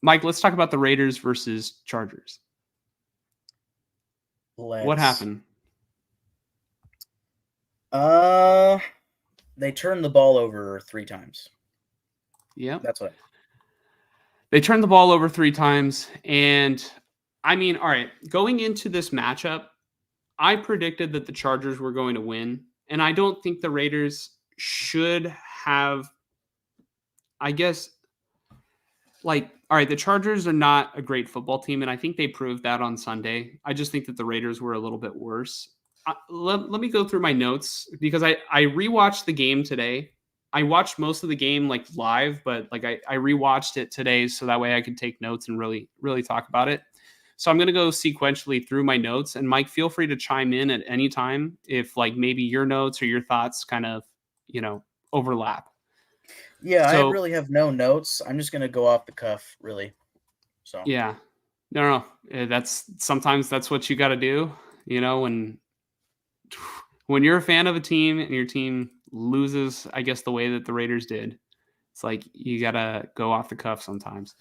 Mike, let's talk about the Raiders versus Chargers. What Let's. happened? They turned the ball over 3 times. Yeah. That's what. They turned the ball over 3 times. And I mean, all right, going into this matchup, I predicted that the Chargers were going to win. And I don't think the Raiders should have, I guess, like, all right, the Chargers are not a great football team. And I think they proved that on Sunday. I just think that the Raiders were a little bit worse. Let me go through my notes because I rewatched the game today. I watched most of the game like live, but like I rewatched it today so that way I could take notes and really talk about it. So I'm gonna go sequentially through my notes, and Mike, feel free to chime in at any time if like maybe your notes or your thoughts kind of overlap. Yeah, I So really have no notes. I'm just gonna go off the cuff, really. So. yeah, no, that's sometimes that's what you got to do. When you're a fan of a team and your team loses, I guess the way that the Raiders did, it's like you got to go off the cuff sometimes.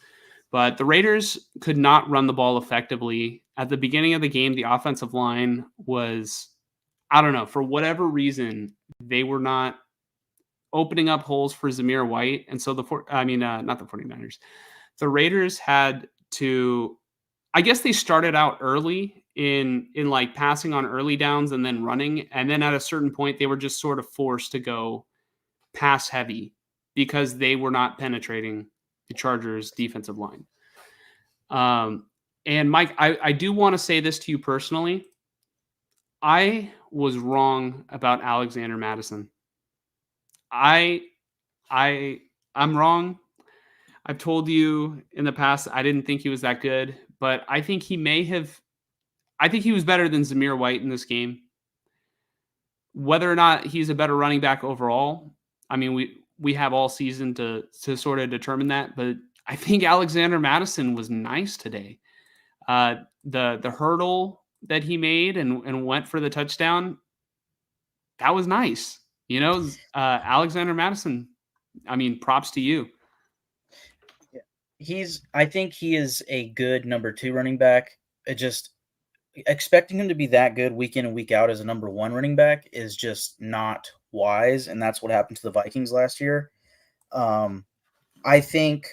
But the Raiders could not run the ball effectively. At the beginning of the game, the offensive line was, I don't know, for whatever reason, they were not opening up holes for Zamir White. And so not the 49ers. The Raiders had to, I guess they started out early in like passing on early downs and then running, and then at a certain point they were just sort of forced to go pass heavy because they were not penetrating the Chargers defensive line. And Mike, I do want to say this to you personally. I was wrong about Alexander Madison. I I I'm wrong. I've told you in the past I didn't think he was that good, but I think he was better than Zamir White in this game. Whether or not he's a better running back overall, I mean, we have all season to sort of determine that. But I think Alexander Madison was nice today. The hurdle that he made and went for the touchdown, that was nice. Alexander Madison. I mean, props to you. I think he is a good number 2 running back. It just expecting him to be that good week in and week out as a number 1 running back is just not wise, and that's what happened to the Vikings last year. I think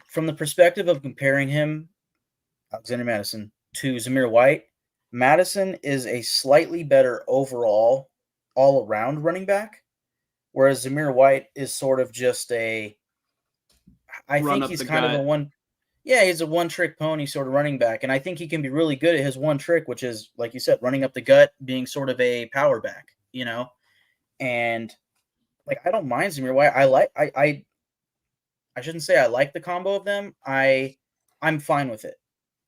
from the perspective of comparing him, Alexander Madison, to Zamir White, Madison is a slightly better overall, all around running back, whereas Zamir White is sort of just I Run think up he's the kind of a gut. one. Yeah, he's a one-trick pony sort of running back, and I think he can be really good at his one trick, which is, like you said, running up the gut, being sort of a power back, And like I don't mind Zamir White. I shouldn't say I like the combo of them. I'm fine with it,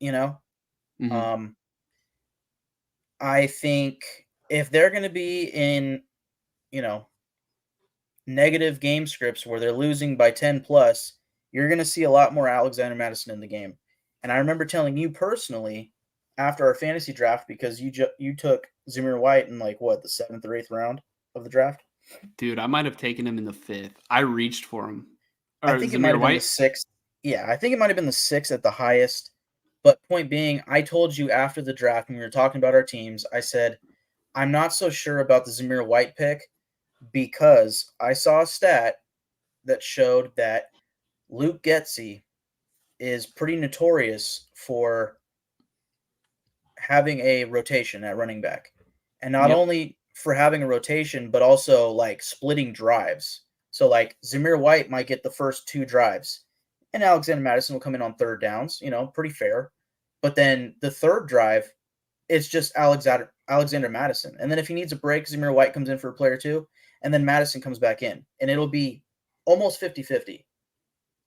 you know. Mm-hmm. Um, I think if they're going to be in, you know, negative game scripts where they're losing by 10 plus, you're going to see a lot more Alexander Madison in the game. And I remember telling you personally after our fantasy draft, because you took Zamir White in like what, the 7th or 8th round of the draft. Dude, I might have taken him in the 5th. I reached for him. I Or think it might Zamir have been the White. 6th. Yeah, I think it might have been the 6th at the highest. But point being, I told you after the draft when we were talking about our teams, I said I'm not so sure about the Zamir White pick because I saw a stat that showed that Luke Getsy is pretty notorious for having a rotation at running back. And not Yep. only for having a rotation, but also like splitting drives. So like Zamir White might get the first 2 drives, and Alexander Madison will come in on 3rd downs, pretty fair. But then the 3rd drive, it's just Alexander Madison. And then if he needs a break, Zamir White comes in for a play or 2, and then Madison comes back in. And it'll be almost 50-50.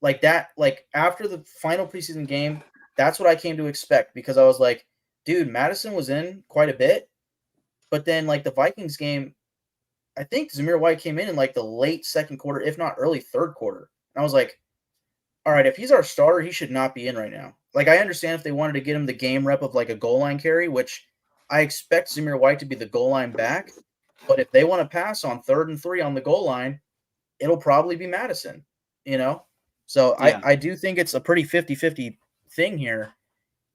Like that, like after the final preseason game, that's what I came to expect because I was like, dude, Madison was in quite a bit. But then like the Vikings game, I think Zamir White came in like the late 2nd quarter, if not early 3rd quarter. And I was like, all right, if he's our starter, he should not be in right now. Like I understand if they wanted to get him the game rep of like a goal line carry, which I expect Zamir White to be the goal line back. But if they want to pass on 3rd and 3 on the goal line, it'll probably be Madison, you know? So Yeah. I do think it's a pretty 50-50 thing here.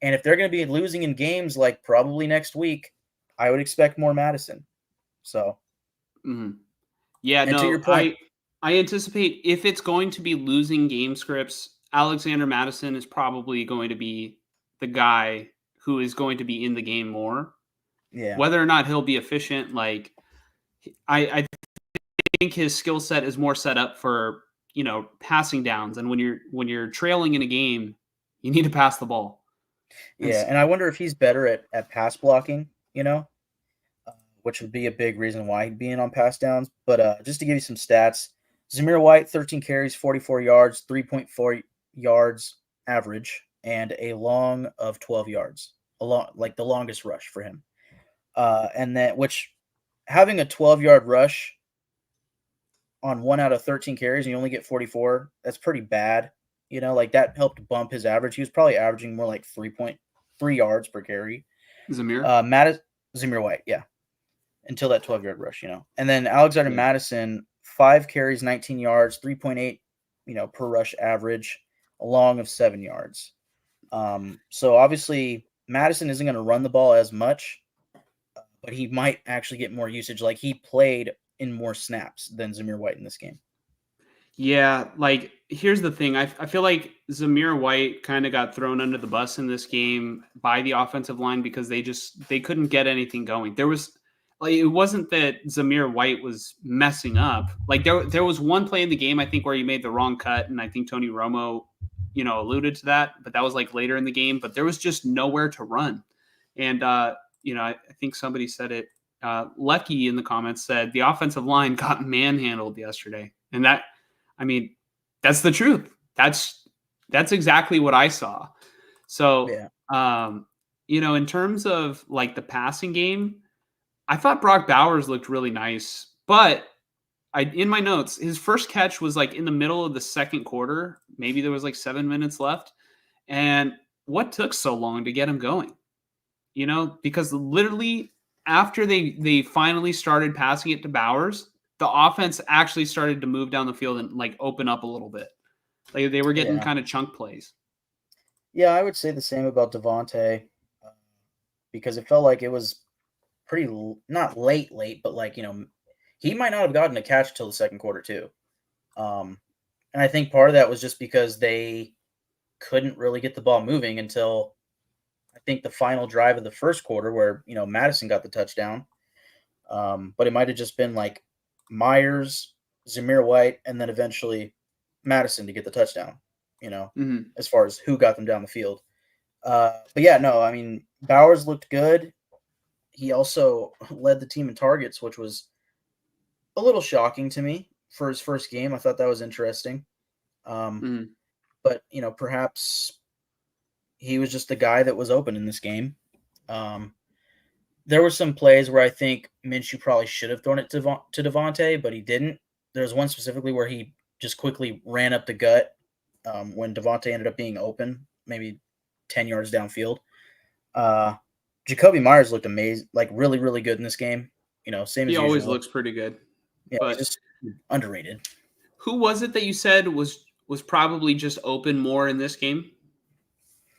And if they're going to be losing in games like probably next week, I would expect more Madison. So, Mhm. Yeah, and to your no, point, I anticipate if it's going to be losing game scripts, Alexander Madison is probably going to be the guy who is going to be in the game more. yeah, Whether or not he'll be efficient, like I think his skill set is more set up for, passing downs. And when you're trailing in a game, you need to pass the ball. And yeah. And I wonder if he's better at pass blocking, uh, which would be a big reason why he'd be in on pass downs. But just to give you some stats, Zamir White, 13 carries, 44 yards, 3.4 yards average, and a long of 12 yards, like the longest rush for him. And that which having a 12-yard rush on 1 out of 13 carries and you only get 44, that's pretty bad. Like that helped bump his average. He was probably averaging more like 3.3 yards per carry. Zamir, Matt Zamir White, yeah, until that 12-yard rush. And then Alexander yeah, Madison, 5 carries, 19 yards, 3.8, per rush average, a long of 7 yards. So obviously Madison isn't going to run the ball as much, but he might actually get more usage. Like he played in more snaps than Zamir White in this game. yeah. Like here's the thing, I feel like Zamir White kind of got thrown under the bus in this game by the offensive line because they couldn't get anything going. There was like it wasn't that Zamir White was messing up. Like there was one play in the game I think where he made the wrong cut, and I think Tony Romo, alluded to that, but that was like later in the game. But there was just nowhere to run, and I think somebody said it. Lecky in the comments said the offensive line got manhandled yesterday, and that, I mean, that's the truth. That's exactly what I saw. So, Yeah, in terms of like the passing game, I thought Brock Bowers looked really nice, but in my notes, his first catch was like in the middle of the second quarter. Maybe there was like 7 minutes left, and what took so long to get him going? Because literally after they finally started passing it to Bowers, the offense actually started to move down the field and like open up a little bit. Like they were getting yeah, kind of chunk plays. yeah. I would say the same about Devontae, uh, because it felt like it was pretty not late, but like he might not have gotten a catch till the second quarter too. Um, and I think part of that was just because they couldn't really get the ball moving until I think the final drive of the first quarter, where Madison got the touchdown. But it might have just been like Myers, Zamir White, and then eventually Madison to get the touchdown. You know, Mm-hmm. as far as who got them down the field. But yeah, no, I mean Bowers looked good. He also led the team in targets, which was a little shocking to me for his first game. I thought that was interesting. Um, Mm-hmm. but perhaps he was just the guy that was open in this game. Um, there were some plays where I think Minshew probably should have thrown it to Devontae, but he didn't. There was one specifically where he just quickly ran up the gut when Devontae ended up being open, maybe 10 yards downfield. Uh, Jacoby Myers looked amazing, like really, really good in this game. Same He as always usual. looks pretty good. Yeah, he's But just underrated. who was it that you said was probably just open more in this game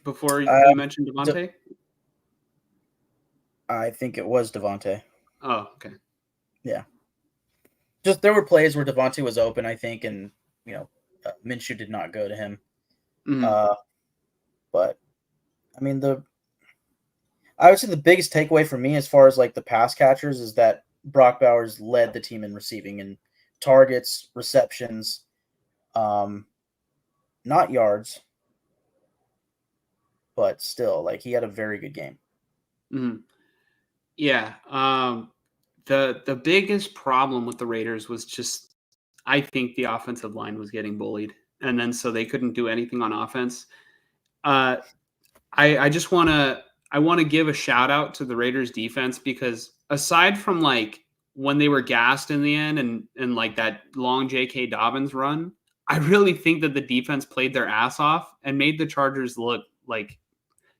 before you Um, mentioned De- Devontae? I think it was Devontae. Oh, okay. Yeah, just there were plays where Devontae was open, I think, and Minshew did not go to him. Mm-hmm. Uh, but I mean, I would say the biggest takeaway for me as far as like the pass catchers is that Brock Bowers led the team in receiving and targets, receptions, um, not yards, but still, like he had a very good game. Mm-hmm. Yeah. The biggest problem with the Raiders was just I think the offensive line was getting bullied, and then so they couldn't do anything on offense. Uh, I just want to give a shout out to the Raiders defense because aside from like when they were gassed in the end and like that long J.K. Dobbins run, I really think that the defense played their ass off and made the Chargers look like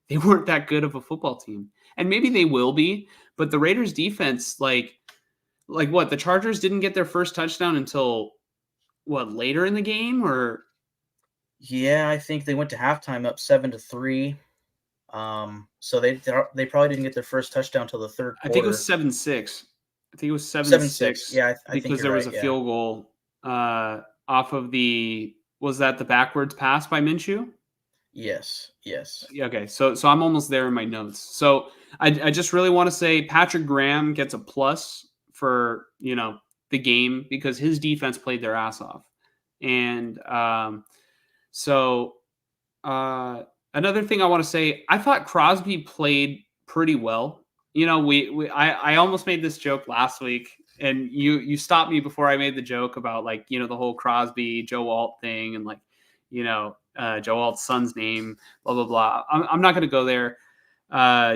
they weren't that good of a football team. And maybe they will be, but the Raiders defense like what, the Chargers didn't get their first touchdown until what, later in the game, or Yeah, I think they went to halftime up 7-3. So they probably didn't get their first touchdown till the third I think it was quarter. 7-6. I think it was seven 7-6. six Yeah, I think because you're there was right. a Yeah. field goal off of the was that the backwards pass by Minshew? Yes. Yes. Yeah, okay, so I'm almost there in my notes. So I just really want to say Patrick Graham gets a plus for the game because his defense played their ass off, and so uh, another thing I want to say, I thought Crosby played pretty well. I almost made this joke last week, and you stopped me before I made the joke about like the whole Crosby Joe Alt thing and like Joe Alt's son's name, blah blah blah. I'm not going to go there.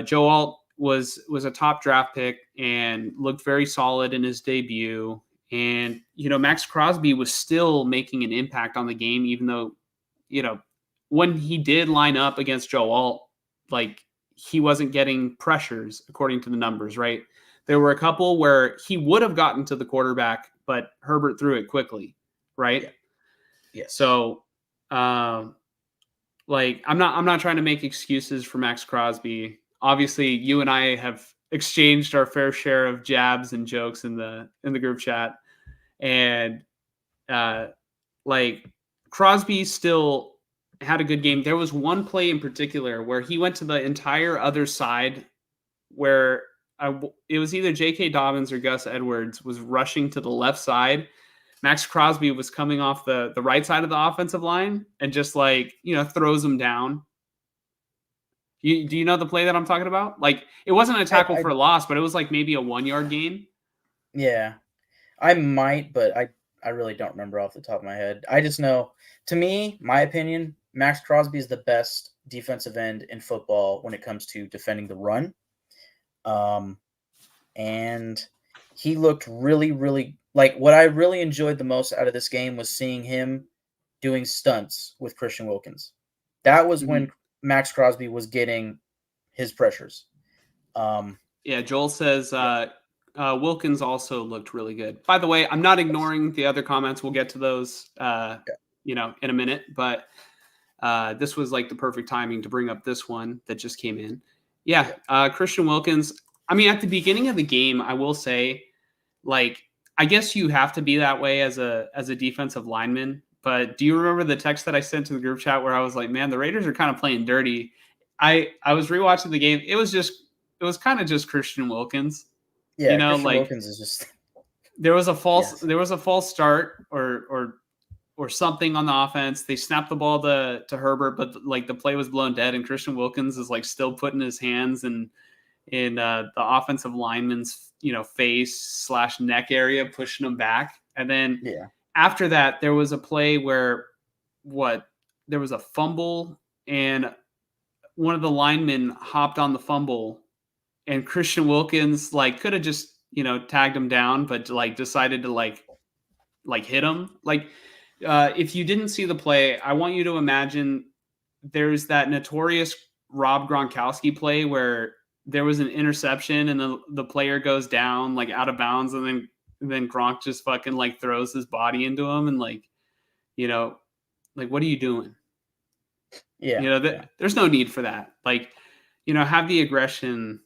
Joe Alt was a top draft pick and looked very solid in his debut. And Max Crosby was still making an impact on the game, even though you know when he did line up against Joe Alt, like he wasn't getting pressures according to the numbers, right? There were a couple where he would have gotten to the quarterback, but Herbert threw it quickly, right? Yeah. Yes. So, um, like I'm not trying to make excuses for Max Crosby. Obviously, you and I have exchanged our fair share of jabs and jokes in the group chat, and uh, like Crosby still had a good game. There was one play in particular where he went to the entire other side where it was either J.K. Dobbins or Gus Edwards was rushing to the left side. Max Crosby was coming off the right side of the offensive line and just like, throws him down. Do you know the play that I'm talking about? Like it wasn't a tackle I for a loss, but it was like maybe a 1 yard gain. Yeah. I might, but I really don't remember off the top of my head. I just know, to me, my opinion, Max Crosby is the best defensive end in football when it comes to defending the run. Um, and he looked really, really like what I really enjoyed the most out of this game was seeing him doing stunts with Christian Wilkins. That was Mm-hmm. when Max Crosby was getting his pressures. Um, Yeah, Joel says yeah, Wilkins also looked really good. By the way, I'm not yes, ignoring the other comments. We'll get to those, yeah, in a minute. But this was like the perfect timing to bring up this one that just came in. Yeah, yeah, Christian Wilkins. I mean, at the beginning of the game, I will say, like, I guess you have to be that way as a defensive lineman. But do you remember the text that I sent to the group chat where I was like, "Man, the Raiders are kind of playing dirty." I was rewatching the game. It was kind of just Christian Wilkins. yeah. Christian Like Wilkins is just there was a false yes, there was a false start or something on the offense. They snapped the ball to Herbert, but like the play was blown dead, and Christian Wilkins is like still putting his hands in the offensive lineman's face slash neck area, pushing him back. And then yeah, after that, there was a play where what there was a fumble, and one of the linemen hopped on the fumble, and Christian Wilkins like could have just tagged him down, but like decided to like hit him. Like if you didn't see the play, I want you to imagine there's that notorious Rob Gronkowski play where there was an interception and the player goes down like out of bounds, and then Gronk just fucking like throws his body into him and like you know like what are you doing? yeah, yeah, There's no need for that. Like have the aggression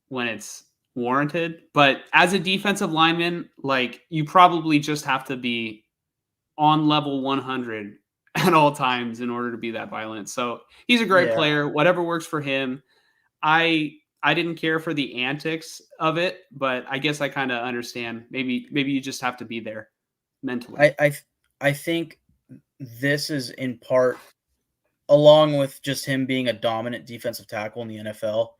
when it's warranted. But as a defensive lineman, like you probably just have to be on level 100 at all times in order to be that violent. So he's a great yeah. player. Whatever works for him. I didn't care for the antics of it, but I guess I kind of understand. Maybe you just have to be there mentally. I I I think this is in part along with just him being a dominant defensive tackle in the NFL.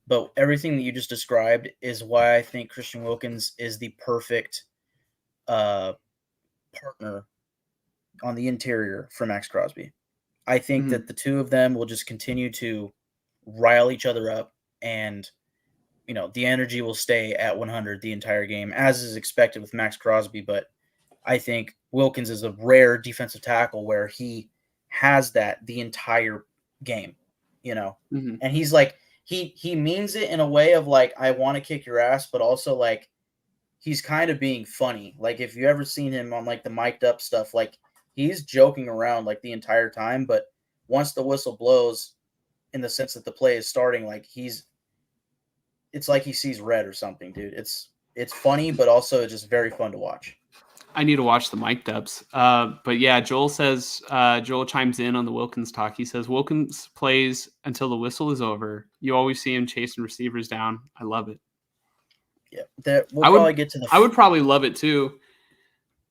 But everything that you just described is why I think Christian Wilkins is the perfect uh, partner on the interior for Max Crosby. I think Mhm. that the two of them will just continue to rile each other up, and the energy will stay at 100 the entire game, as is expected with Max Crosby. But I think Wilkins is a rare defensive tackle where he has that the entire game, you know. Mhm. And he's like he means it in a way of like I want to kick your ass, but also like he's kind of being funny. Like if you ever seen him on like the mic'd up stuff, like he's joking around like the entire time, but once the whistle blows, in the sense that the play is starting, like it's like he sees red or something, dude. It's funny, but also just very fun to watch. I need to watch the mic dubs. But yeah, Joel chimes in on the Wilkins talk. He says Wilkins plays until the whistle is over. You always see him chasing receivers down. I love it. Yeah, that we'll I probably would get to the I would probably love it too.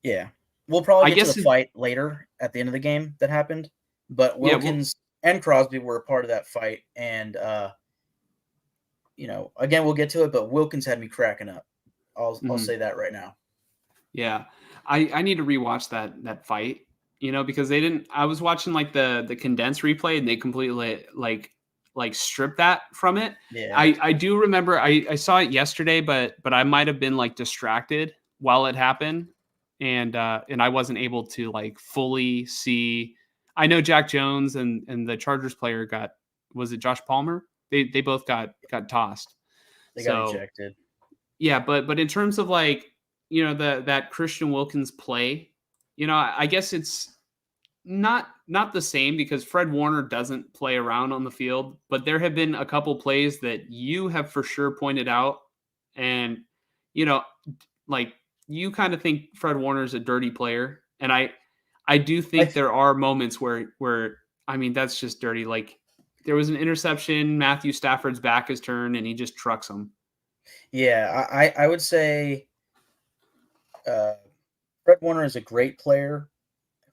yeah, we'll probably I get to the guess fight later at the end of the game that happened. But yeah, well, Wilkins and Crosby were a part of that fight, and again we'll get to it. But Wilkins had me cracking up. I'll mhm. say that right now. Yeah. I need to rewatch that fight, because they didn't I was watching like the condensed replay and they completely like stripped that from it. Yeah, I do remember I saw it yesterday, but I might have been like distracted while it happened and I wasn't able to like fully see. I know Jack Jones and the Chargers player got, was it Josh Palmer? They both got tossed. they got So ejected. yeah, but in terms of like, that Christian Wilkins play, I guess it's not the same because Fred Warner doesn't play around on the field, but there have been a couple plays that you have for sure pointed out, and you know, like you kind of think Fred Warner is a dirty player, and I do I think th- there are moments where I mean that's just dirty. Like there was an interception, Matthew Stafford's back is turned, and he just trucks him. yeah, I would say uh, Fred Warner is a great player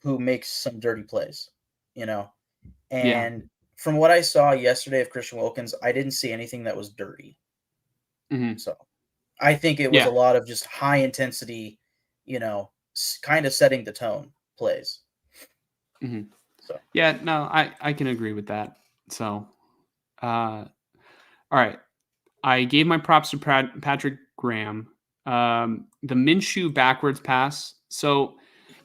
who makes some dirty plays, you know. Yeah. And from what I saw yesterday of Christian Wilkins, I didn't see anything that was dirty. Hmm. So I think it was a Yeah. lot of just high intensity, kind of setting the tone plays. Hmm. So Yeah, no, I can agree with that. So, all right, I gave my props to Patrick Graham. The Minshew backwards pass. So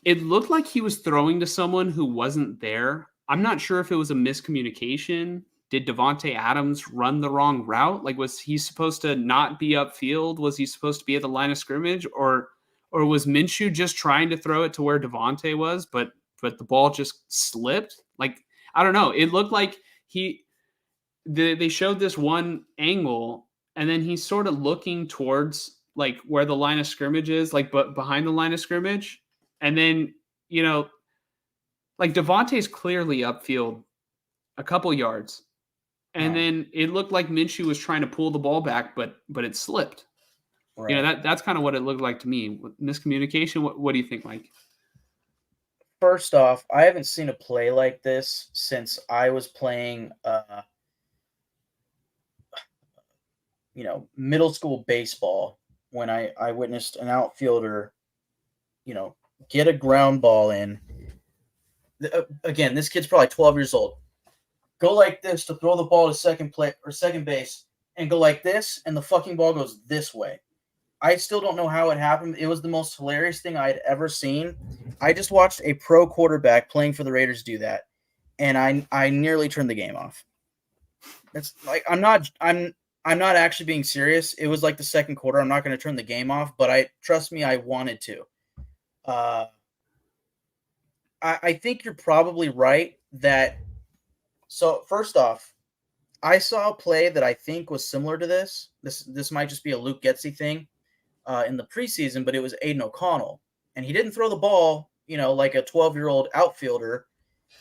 it looked like he was throwing to someone who wasn't there. I'm not sure if it was a miscommunication. Did Devonte Adams run the wrong route? Like, was he supposed to not be upfield? Was he supposed to be at the line of scrimmage, or was Minshew just trying to throw it to where Devonte was, but the ball just slipped? Like, I don't know. It looked like they showed this one angle and then he's sort of looking towards like where the line of scrimmage is, like but behind the line of scrimmage. And then, you know, like Devontae's clearly upfield a couple yards. And no, then it looked like Minshew was trying to pull the ball back, but it slipped. right. That's kind of what it looked like to me. Miscommunication. What do you think, Mike? First off, I haven't seen a play like this since I was playing middle school baseball when I witnessed an outfielder, you know, get a ground ball in. Again, this kid's probably 12 years old. Go like this to throw the ball to second play or second base, and go like this, and the fucking ball goes this way. I still don't know how it happened. It was the most hilarious thing I had ever seen. I just watched a pro quarterback playing for the Raiders do that, and I nearly turned the game off. It's like I'm not actually being serious. It was like the second quarter. I'm not going to turn the game off, but I trust me, I wanted to. Uh, I think you're probably right that. So first off, I saw a play that I think was similar to this. This might just be a Luke Getsy thing in the preseason, but it was Aiden O'Connell, and he didn't throw the ball, like a 12-year-old outfielder.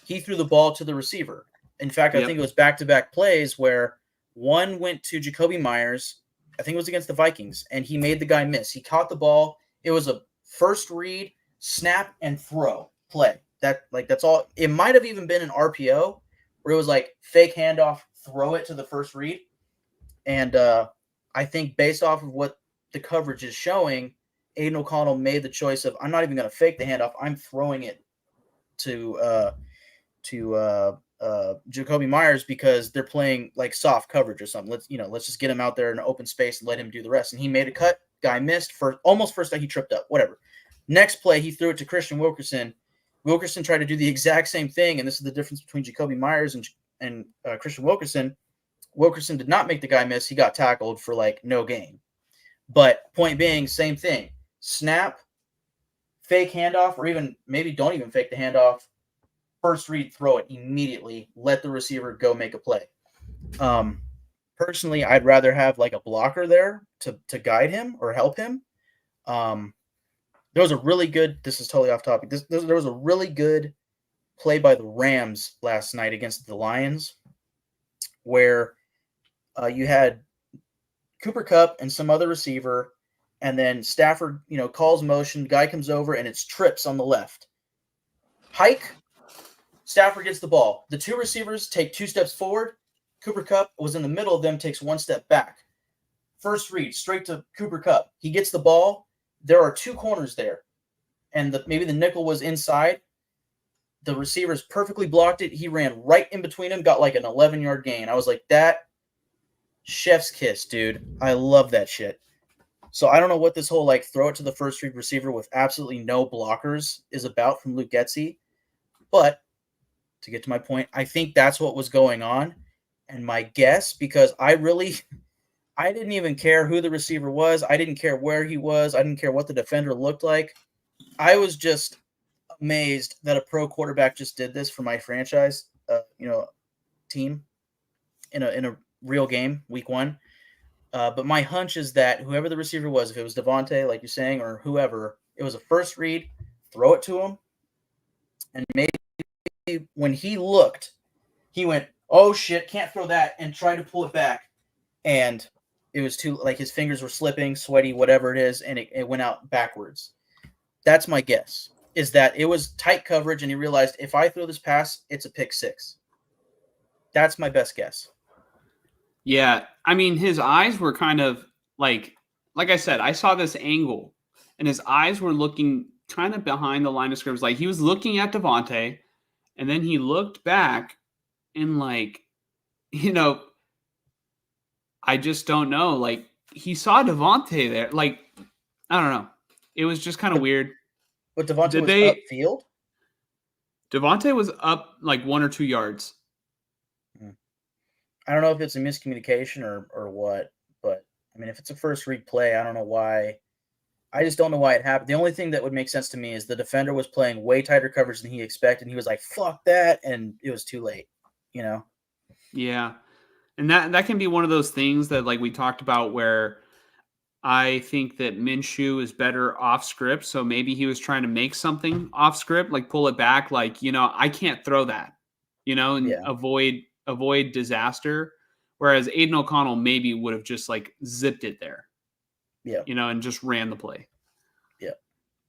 He threw the ball to the receiver. In fact, I think Yep. it was back-to-back plays where one went to Jacoby Myers. I think it was against the Vikings, and he made the guy miss. He caught the ball. It was a first read, snap, and throw play. That's all. It might have even been an RPO where it was like fake handoff, throw it to the first read. And I think based off of what the coverage is showing, Aiden O'Connell made the choice of I'm not even going to fake the handoff. I'm throwing it to Jacoby Myers because they're playing like soft coverage or something. Let's just get him out there in an open space and let him do the rest. And he made a cut. Guy missed for almost first time. He tripped up. Whatever. Next play, he threw it to Christian Wilkerson. Wilkerson tried to do the exact same thing, and this is the difference between Jacoby Myers and Christian Wilkerson. Wilkerson did not make the guy miss. He got tackled for like no gain. But point being, same thing. Snap, fake handoff, or even maybe don't even fake the handoff. First read, throw it immediately. Let the receiver go make a play. Personally, I'd rather have like a blocker there to guide him or help him. There was a really good. This is totally off topic. There was a really good play by the Rams last night against the Lions, where you had Cooper Kupp and some other receiver, and then Stafford, calls motion. Guy comes over and it's trips on the left. Hike. Stafford gets the ball. The two receivers take 2 steps forward. Cooper Kupp was in the middle of them, takes 1 step back. First read, straight to Cooper Kupp. He gets the ball. There are 2 corners there, and maybe the nickel was inside. The receivers perfectly blocked it. He ran right in between them, got like an 11-yard gain. I was like, that chef's kiss, dude. I love that shit. So I don't know what this whole like throw it to the first read receiver with absolutely no blockers is about from Luke Getsy. But to get to my point, I think that's what was going on. And my guess, because I didn't even care who the receiver was. I didn't care where he was. I didn't care what the defender looked like. I was just amazed that a pro quarterback just did this for my franchise, team in a real game, week 1. But my hunch is that whoever the receiver was, if it was Devontae, like you're saying, or whoever, it was a first read, throw it to him. And maybe when he looked, he went, oh shit, can't throw that, and tried to pull it back. And it was too, like his fingers were slipping, sweaty, whatever it is, and it went out backwards. That's my guess, is that it was tight coverage, and he realized if I throw this pass, it's a pick 6. That's my best guess. Yeah, I mean, his eyes were kind of like I said, I saw this angle, and his eyes were looking kind of behind the line of scrimmage. Like he was looking at Devontae, and then he looked back, and I just don't know. Like he saw Devontae there. Like I don't know. It was just kind of weird. But Devontae was upfield? Devontae was up like 1 or 2 yards. I don't know if it's a miscommunication or what, but I mean, if it's a first read play, I don't know why. I just don't know why it happened. The only thing that would make sense to me is the defender was playing way tighter coverage than he expected. And he was like, fuck that. And it was too late, Yeah. And that can be one of those things that like we talked about where I think that Minshew is better off script. So maybe he was trying to make something off script, like pull it back, like, I can't throw that, and Yeah. avoid disaster. Whereas Aiden O'Connell maybe would have just like zipped it there. Yeah. And just ran the play. Yeah.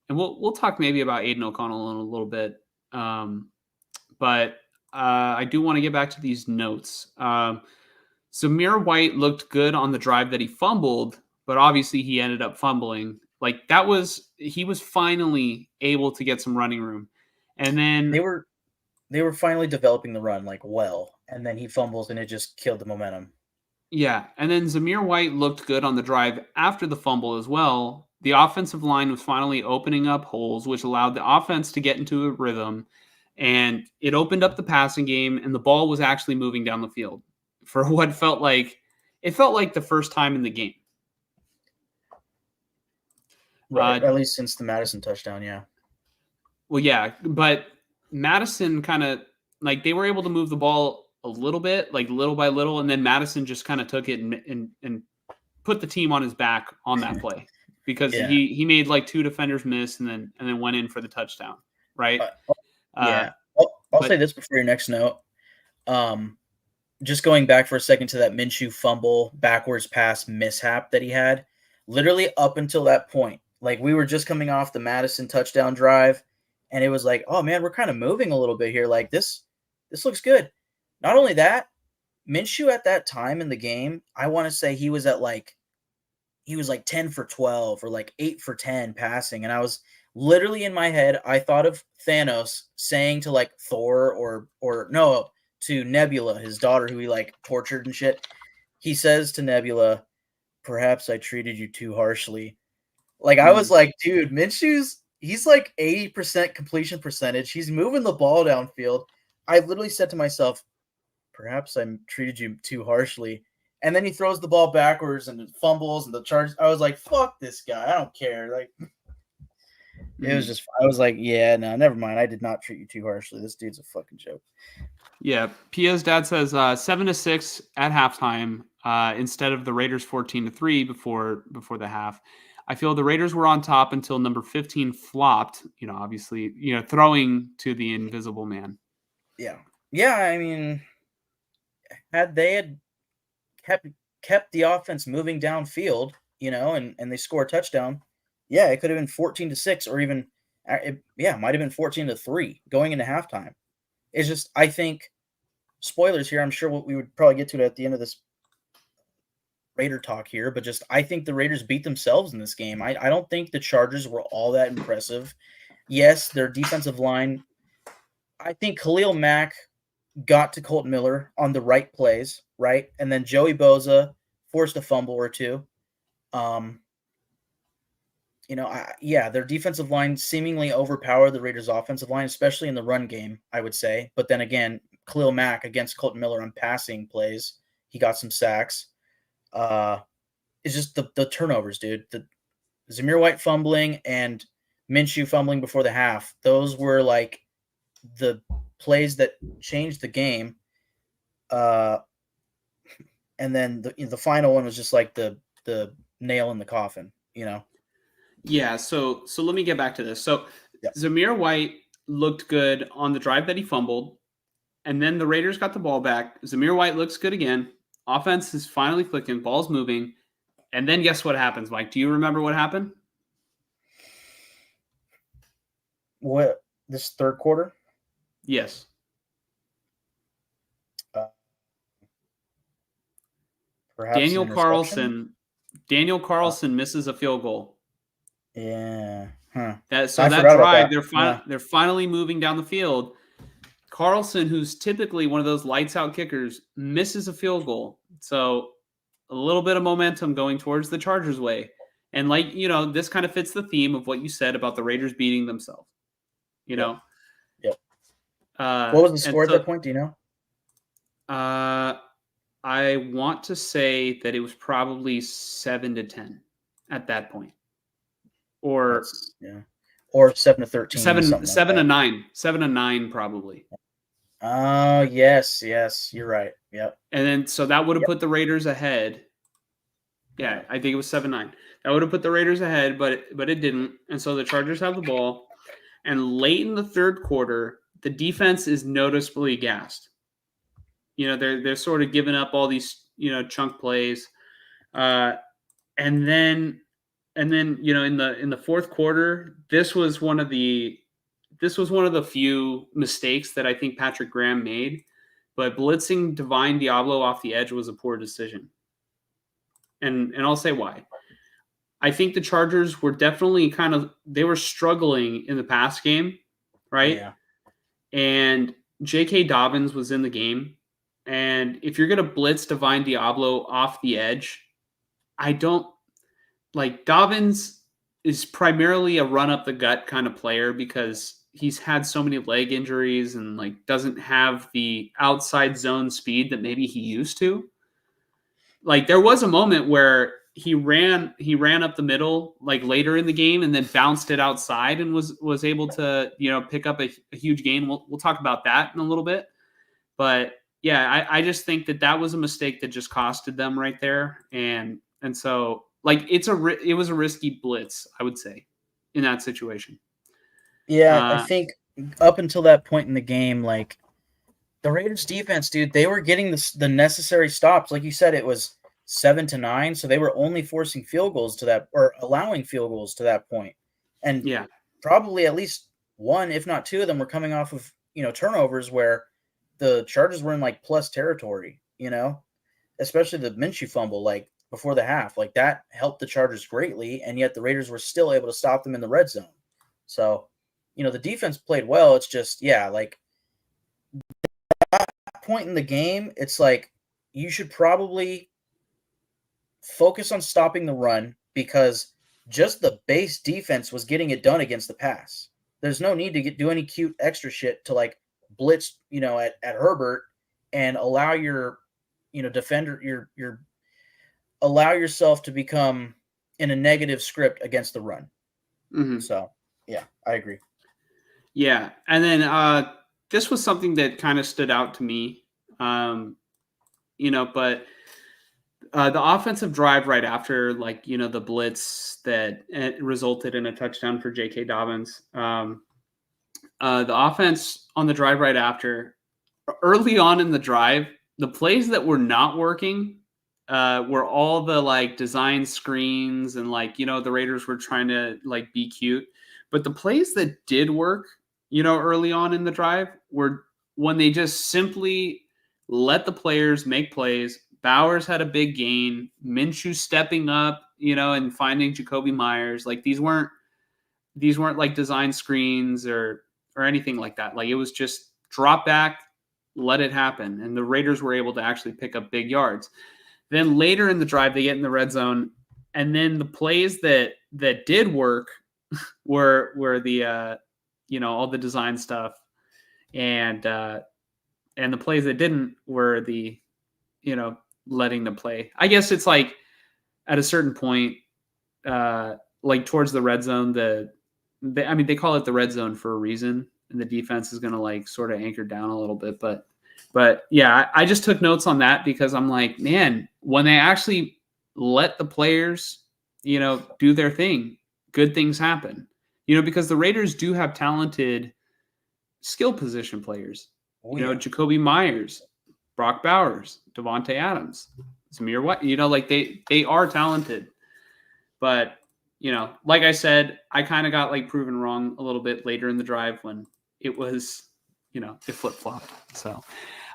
And we'll talk maybe about Aiden O'Connell in a little bit. But I do want to get back to these notes. Zamir White looked good on the drive that he fumbled, but obviously he ended up fumbling. Like he was finally able to get some running room. And then they were finally developing the run like well, and then he fumbles and it just killed the momentum. Yeah, and then Zamir White looked good on the drive after the fumble as well. The offensive line was finally opening up holes, which allowed the offense to get into a rhythm, and it opened up the passing game, and the ball was actually moving down the field for what felt like the first time in the game. Right, at least since the Madison touchdown, yeah. Well, yeah, but Madison kind of like they were able to move the ball a little bit, like little by little, and then Madison just kind of took it and put the team on his back on that play because he made like 2 defenders miss and then went in for the touchdown, right? Yeah. I'll say this before your next note. Just going back for a second to that Minshew fumble backwards pass mishap that he had, literally up until that point, like we were just coming off the Madison touchdown drive, and it was like, oh man, we're kind of moving a little bit here. Like this looks good. Not only that, Minshew at that time in the game, I want to say he was like 10 for 12 or like 8 for 10 passing. And I was literally in my head, I thought of Thanos saying to like Thor or no, to Nebula, his daughter, who he like tortured and shit. He says to Nebula, perhaps I treated you too harshly. Like I was like, dude, he's like 80% completion percentage. He's moving the ball downfield. I literally said to myself, perhaps I treated you too harshly. And then he throws the ball backwards and it fumbles and the charge. I was like, fuck this guy. I don't care. Like, It was just I was like, yeah, no, never mind. I did not treat you too harshly. This dude's a fucking joke. Yeah, Pia's dad says 7-6 at halftime instead of the Raiders 14-3 before the half. I feel the Raiders were on top until number 15 flopped. Obviously, throwing to the invisible man. Yeah, yeah. I mean, had they had kept the offense moving downfield, and they score a touchdown, yeah, it could have been 14-6, or even, it might have been 14-3 going into halftime. It's just, I think, spoilers here. I'm sure we would probably get to it at the end of this Raider talk here, but just I think the Raiders beat themselves in this game. I don't think the Chargers were all that impressive. Yes, their defensive line. I think Khalil Mack got to Colton Miller on the right plays, right? And then Joey Boza forced a fumble or two. Um, their defensive line seemingly overpowered the Raiders' offensive line, especially in the run game, I would say. But then again, Khalil Mack against Colton Miller on passing plays, he got some sacks. It's just the turnovers, dude. The Zamir White fumbling and Minshew fumbling before the half. Those were like the plays that changed the game. And then the final one was just like the nail in the coffin, Yeah, so let me get back to this. So Yep. Zamir White looked good on the drive that he fumbled, and then the Raiders got the ball back. Zamir White looks good again. Offense is finally clicking, ball's moving, and then guess what happens, Mike? Do you remember what happened? What, this third quarter? Yes. Perhaps Daniel an interception? Carlson misses a field goal. Yeah. Huh. That I drive, forgot about that. they're finally moving down the field. Carlson, who's typically one of those lights out kickers, misses a field goal. So a little bit of momentum going towards the Chargers' way. And this kind of fits the theme of what you said about the Raiders beating themselves. Yep. What was the score at that point? Do you know? I want to say that it was probably 7-10 at that point, or 7-13, 7-9, 7-9 probably. Oh, yes, you're right. Yep. And then so that would have put the Raiders ahead. Yeah, I think it was 7-9. That would have put the Raiders ahead, but it didn't. And so the Chargers have the ball. And late in the third quarter, the defense is noticeably gassed. They're sort of giving up all these chunk plays, and then in the fourth quarter, this was one of the few mistakes that I think Patrick Graham made. But blitzing Divine Diablo off the edge was a poor decision, and I'll say why. I think the Chargers were definitely they were struggling in the pass game, right? Yeah. And J.K. Dobbins was in the game. And if you're going to blitz Divine Diablo off the edge, I don't like Dobbins is primarily a run up the gut kind of player because he's had so many leg injuries and doesn't have the outside zone speed that maybe he used to. There was a moment where he ran up the middle later in the game and then bounced it outside and was able to pick up a huge gain. We'll talk about that in a little bit, but yeah, I just think that was a mistake that just costed them right there, and so it was a risky blitz, I would say, in that situation. Yeah, I think up until that point in the game, the Raiders defense, dude, they were getting the necessary stops. Like you said, it was 7-9, so they were only forcing field goals to that, or allowing field goals to that point. And yeah, probably at least one, if not two of them, were coming off of turnovers where the Chargers were in plus territory. Especially the Minshew fumble before the half, that helped the Chargers greatly, and yet the Raiders were still able to stop them in the red zone. So, the defense played well. It's just that point in the game, it's you should probably focus on stopping the run because just the base defense was getting it done against the pass. There's no need to do any cute extra shit to blitz, at Herbert and allow your, defender, your allow yourself to become in a negative script against the run. Mm-hmm. So Yeah, I agree. Yeah, and then this was something that kind of stood out to me. Um, but the offensive drive right after, like, the blitz that resulted in a touchdown for J.K. Dobbins. The offense on the drive right after, early on in the drive, the plays that were not working were all the like design screens and like the Raiders were trying to like be cute, but the plays that did work, early on in the drive were when they just simply let the players make plays. Bowers had a big gain. Minshew stepping up, and finding Jacoby Myers. Like these weren't like design screens or anything like that. Like it was just drop back, let it happen, and the Raiders were able to actually pick up big yards. Then later in the drive, they get in the red zone, and then the plays that did work were the all the design stuff, and the plays that didn't were the letting them play. I guess it's like at a certain point, like towards the red zone, they call it the red zone for a reason, and the defense is going to like sort of anchor down a little bit. But yeah, I just took notes on that because I'm like, man, when they actually let the players, do their thing, good things happen. Because the Raiders do have talented skill position players. Oh yeah. Jacoby Myers, Brock Bowers, Devontae Adams, Zamir White. Like they are talented. But, like I said, I kind of got like proven wrong a little bit later in the drive when it was, it flip flopped. So,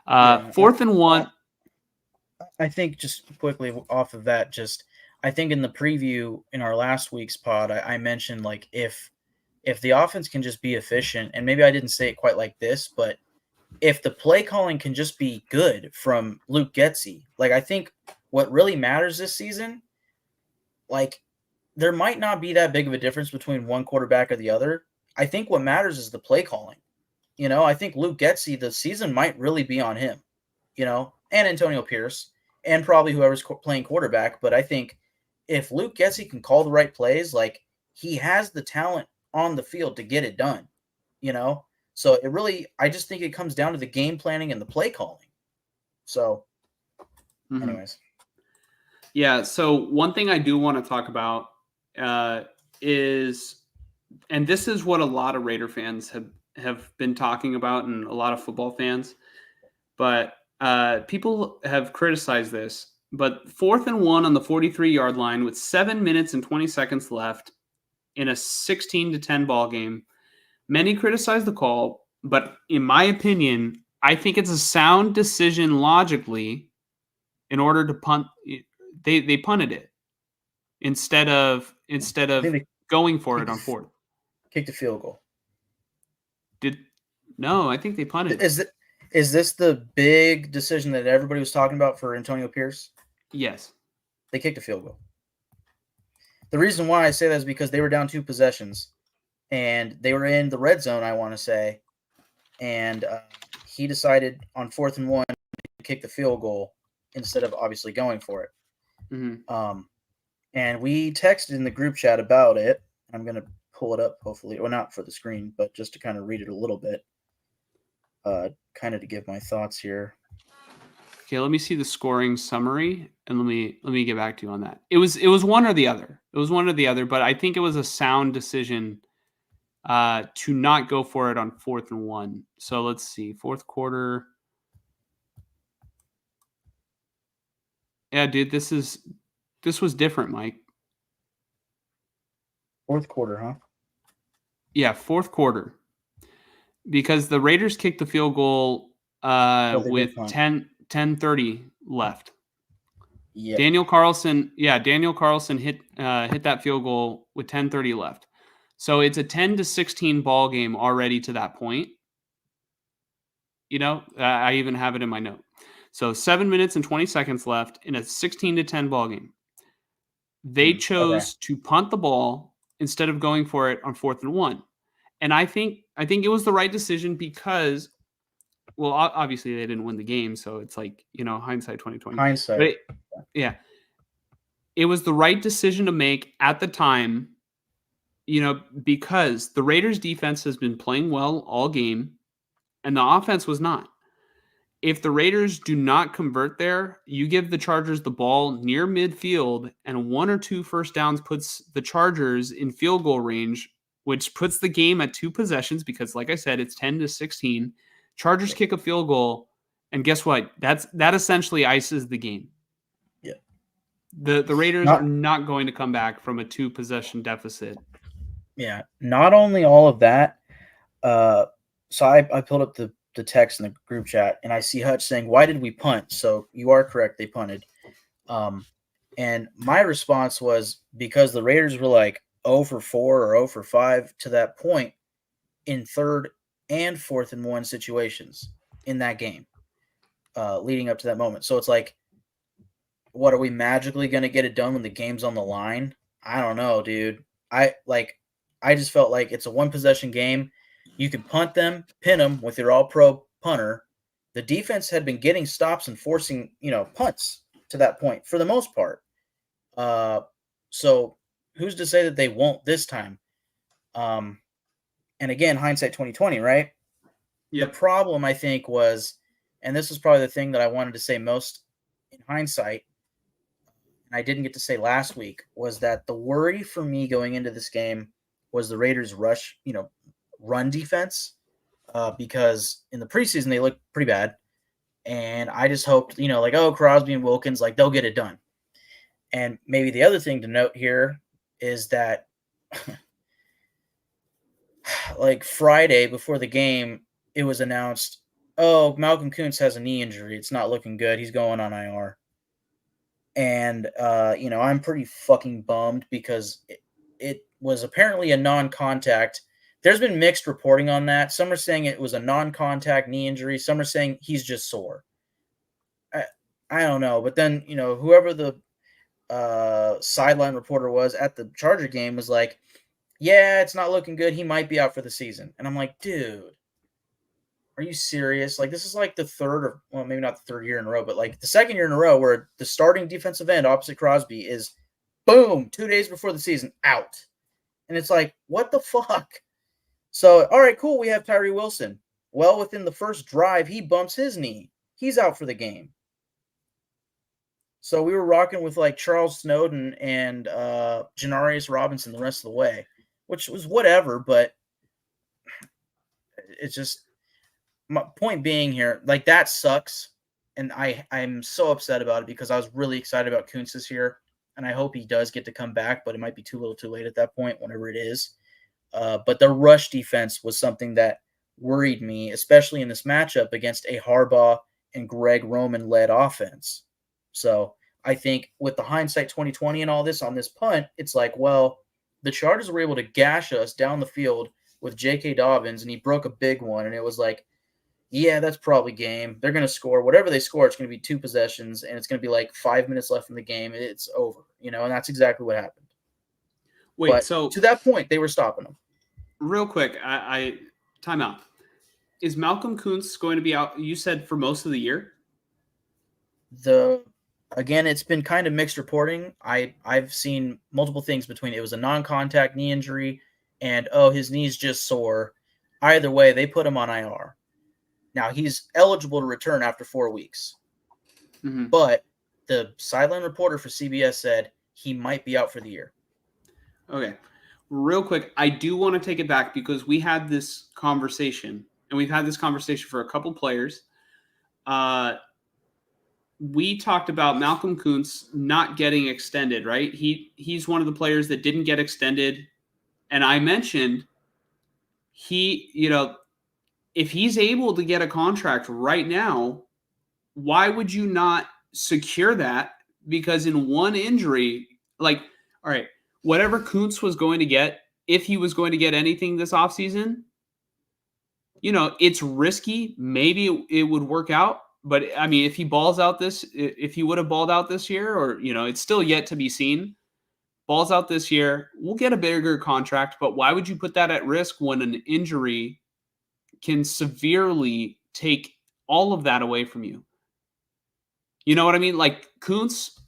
Yeah. 4th and 1. I think just quickly off of that, I think in the preview in our last week's pod, I mentioned like if the offense can just be efficient, and maybe I didn't say it quite like this, but if the play calling can just be good from Luke Getsy, like I think what really matters this season, like there might not be that big of a difference between one quarterback or the other. I think what matters is the play calling. I think Luke Getsy, the season might really be on him, and Antonio Pierce, and probably whoever's playing quarterback. But I think if Luke Getsy can call the right plays, like he has the talent on the field to get it done, you know? So I just think it comes down to the game planning and the play calling. So, anyways. Yeah. So one thing I do want to talk about is, and this is what a lot of Raider fans have been talking about, and a lot of football fans, but people have criticized this. But 4th and 1 on the 43-yard line with 7 minutes and 20 seconds left in a 16-10 ball game. Many criticize the call, but in my opinion, I think it's a sound decision logically in order to punt. They punted it instead of I think they going for it kicked on 4th. kicked a field goal. No, I think they punted it. Is this the big decision that everybody was talking about for Antonio Pierce? Yes. They kicked a field goal. The reason why I say that is because they were down 2 possessions, and they were in the red zone, I want to say, and he decided on 4th and 1 to kick the field goal instead of obviously going for it. Mm-hmm. And we texted in the group chat about it. I'm going to pull it up, hopefully. Well, not for the screen, but just to kind of read it a little bit. Kind of to give my thoughts here. Okay, let me see the scoring summary, and let me get back to you on that. It was one or the other. It was one or the other, but I think it was a sound decision to not go for it on 4th and 1. So let's see, fourth quarter. Yeah, dude, this was different, Mike. Fourth quarter, huh? Yeah, fourth quarter. Because the Raiders kicked the field goal with 10:30 left. Yeah. Daniel Carlson hit that field goal with 10:30 left. So it's a 10-16 ball game already to that point. I even have it in my note. So 7 minutes and 20 seconds left in a 16-10 ball game. They chose to punt the ball instead of going for it on 4th and 1. And I think it was the right decision because, well, obviously they didn't win the game, so it's like, hindsight 2020. Hindsight. But it was the right decision to make at the time because the Raiders defense has been playing well all game and the offense was not. If the Raiders do not convert there, you give the Chargers the ball near midfield, and 1 or 2 first downs puts the Chargers in field goal range, which puts the game at 2 possessions because, like I said, it's 10-16. Chargers Yeah. kick a field goal, and guess what? That essentially ices the game. Yeah. The Raiders are Not not going to come back from a 2 possession deficit. yeah. Not only all of that. So I pulled up the text in the group chat and I see Hutch saying, "Why did we punt?" So you are correct, they punted. Um, and my response was because the Raiders were like 0 for 4 or 0 for 5 to that point in third and fourth and one situations in that game, leading up to that moment. So it's like, what are we magically going to get it done when the game's on the line? I don't know, dude. I just felt like it's a one possession game. You could punt them, pin them with your all pro punter. The defense had been getting stops and forcing, punts to that point for the most part. Uh, so who's to say that they won't this time? Um, and again, hindsight 2020, right? The Yep. problem I think was, and this is probably the thing that I wanted to say most in hindsight, and I didn't get to say last week, was that the worry for me going into this game was the Raiders' run defense, because in the preseason they looked pretty bad, and I just hoped, like, oh, Crosby and Wilkins, like, they'll get it done. And maybe the other thing to note here is that, like, Friday before the game, it was announced, oh, Malcolm Kuntz has a knee injury. It's not looking good. He's going on IR. And I'm pretty fucking bummed because it was apparently a non-contact. There's been mixed reporting on that. Some are saying it was a non-contact knee injury. Some are saying he's just sore. I don't know, but then whoever the sideline reporter was at the Charger game was like, "Yeah, it's not looking good. He might be out for the season." And I'm like, dude, are you serious? Like, this is like the third, or well, maybe not the third year in a row, but like the second year in a row where the starting defensive end opposite Crosby is, boom, 2 days before the season, out. And it's like, what the fuck? So, all right, cool. We have Tyree Wilson. Well, within the first drive, he bumps his knee. He's out for the game. So we were rocking with like Charles Snowden and Janarius Robinson the rest of the way, which was whatever, but it's just, my point being here, like, that sucks, and I'm so upset about it because I was really excited about Kuntz this year, and I hope he does get to come back, but it might be too little, too late at that point, whenever it is. But the rush defense was something that worried me, especially in this matchup against a Harbaugh and Greg Roman led offense. So I think with the hindsight 2020 and all this on this punt, it's like, well, the Chargers were able to gash us down the field with J.K. Dobbins, and he broke a big one, and it was like, yeah, that's probably game. They're going to score. Whatever they score, it's going to be 2 possessions, and it's going to be like 5 minutes left in the game. It's over, and that's exactly what happened. Wait, But so to that point, they were stopping them. real quick, I time out. Is Malcolm Kuntz going to be out? You said for most of the year. Again, it's been kind of mixed reporting. I've seen multiple things between it was a non-contact knee injury and, oh, his knee's just sore. Either way, they put him on IR. Now he's eligible to return after 4 weeks. Mm-hmm. But the sideline reporter for CBS said he might be out for the year. Okay. Real quick, I do want to take it back because we had this conversation, and we've had this conversation for a couple players. We talked about Malcolm Kuntz not getting extended, right? He's one of the players that didn't get extended, and I mentioned if he's able to get a contract right now, why would you not secure that? Because in one injury, like, all right, whatever Kuntz was going to get, if he was going to get anything this offseason, it's risky. Maybe it would work out. But I mean, if he would have balled out this year, or, it's still yet to be seen, balls out this year, we'll get a bigger contract. But why would you put that at risk when an injury can severely take all of that away from you? You know what I mean? Like, Kuntz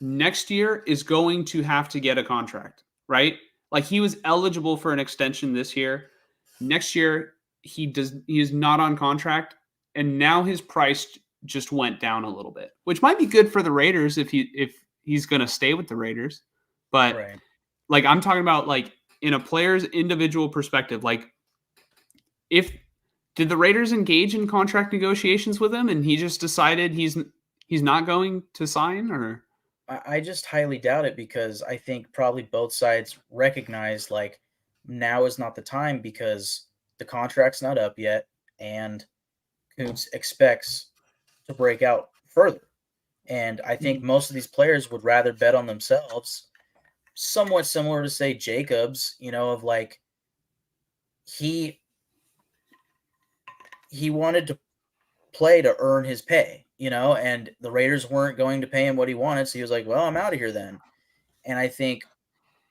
next year is going to have to get a contract, right? Like he was eligible for an extension this year. Next year he is not on contract, and now his price just went down a little bit, which might be good for the Raiders if he's going to stay with the Raiders. But Right. like I'm talking about like in a player's individual perspective, like if did the Raiders engage in contract negotiations with him and he just decided he's not going to sign or I just highly doubt it because I think probably both sides recognize like now is not the time because the contract's not up yet and Koontz expects to break out further. And I think most of these players would rather bet on themselves, somewhat similar to say Jacobs, of like he he wanted to play to earn his pay, and the Raiders weren't going to pay him what he wanted, so he was like, "Well, I'm out of here then." And I think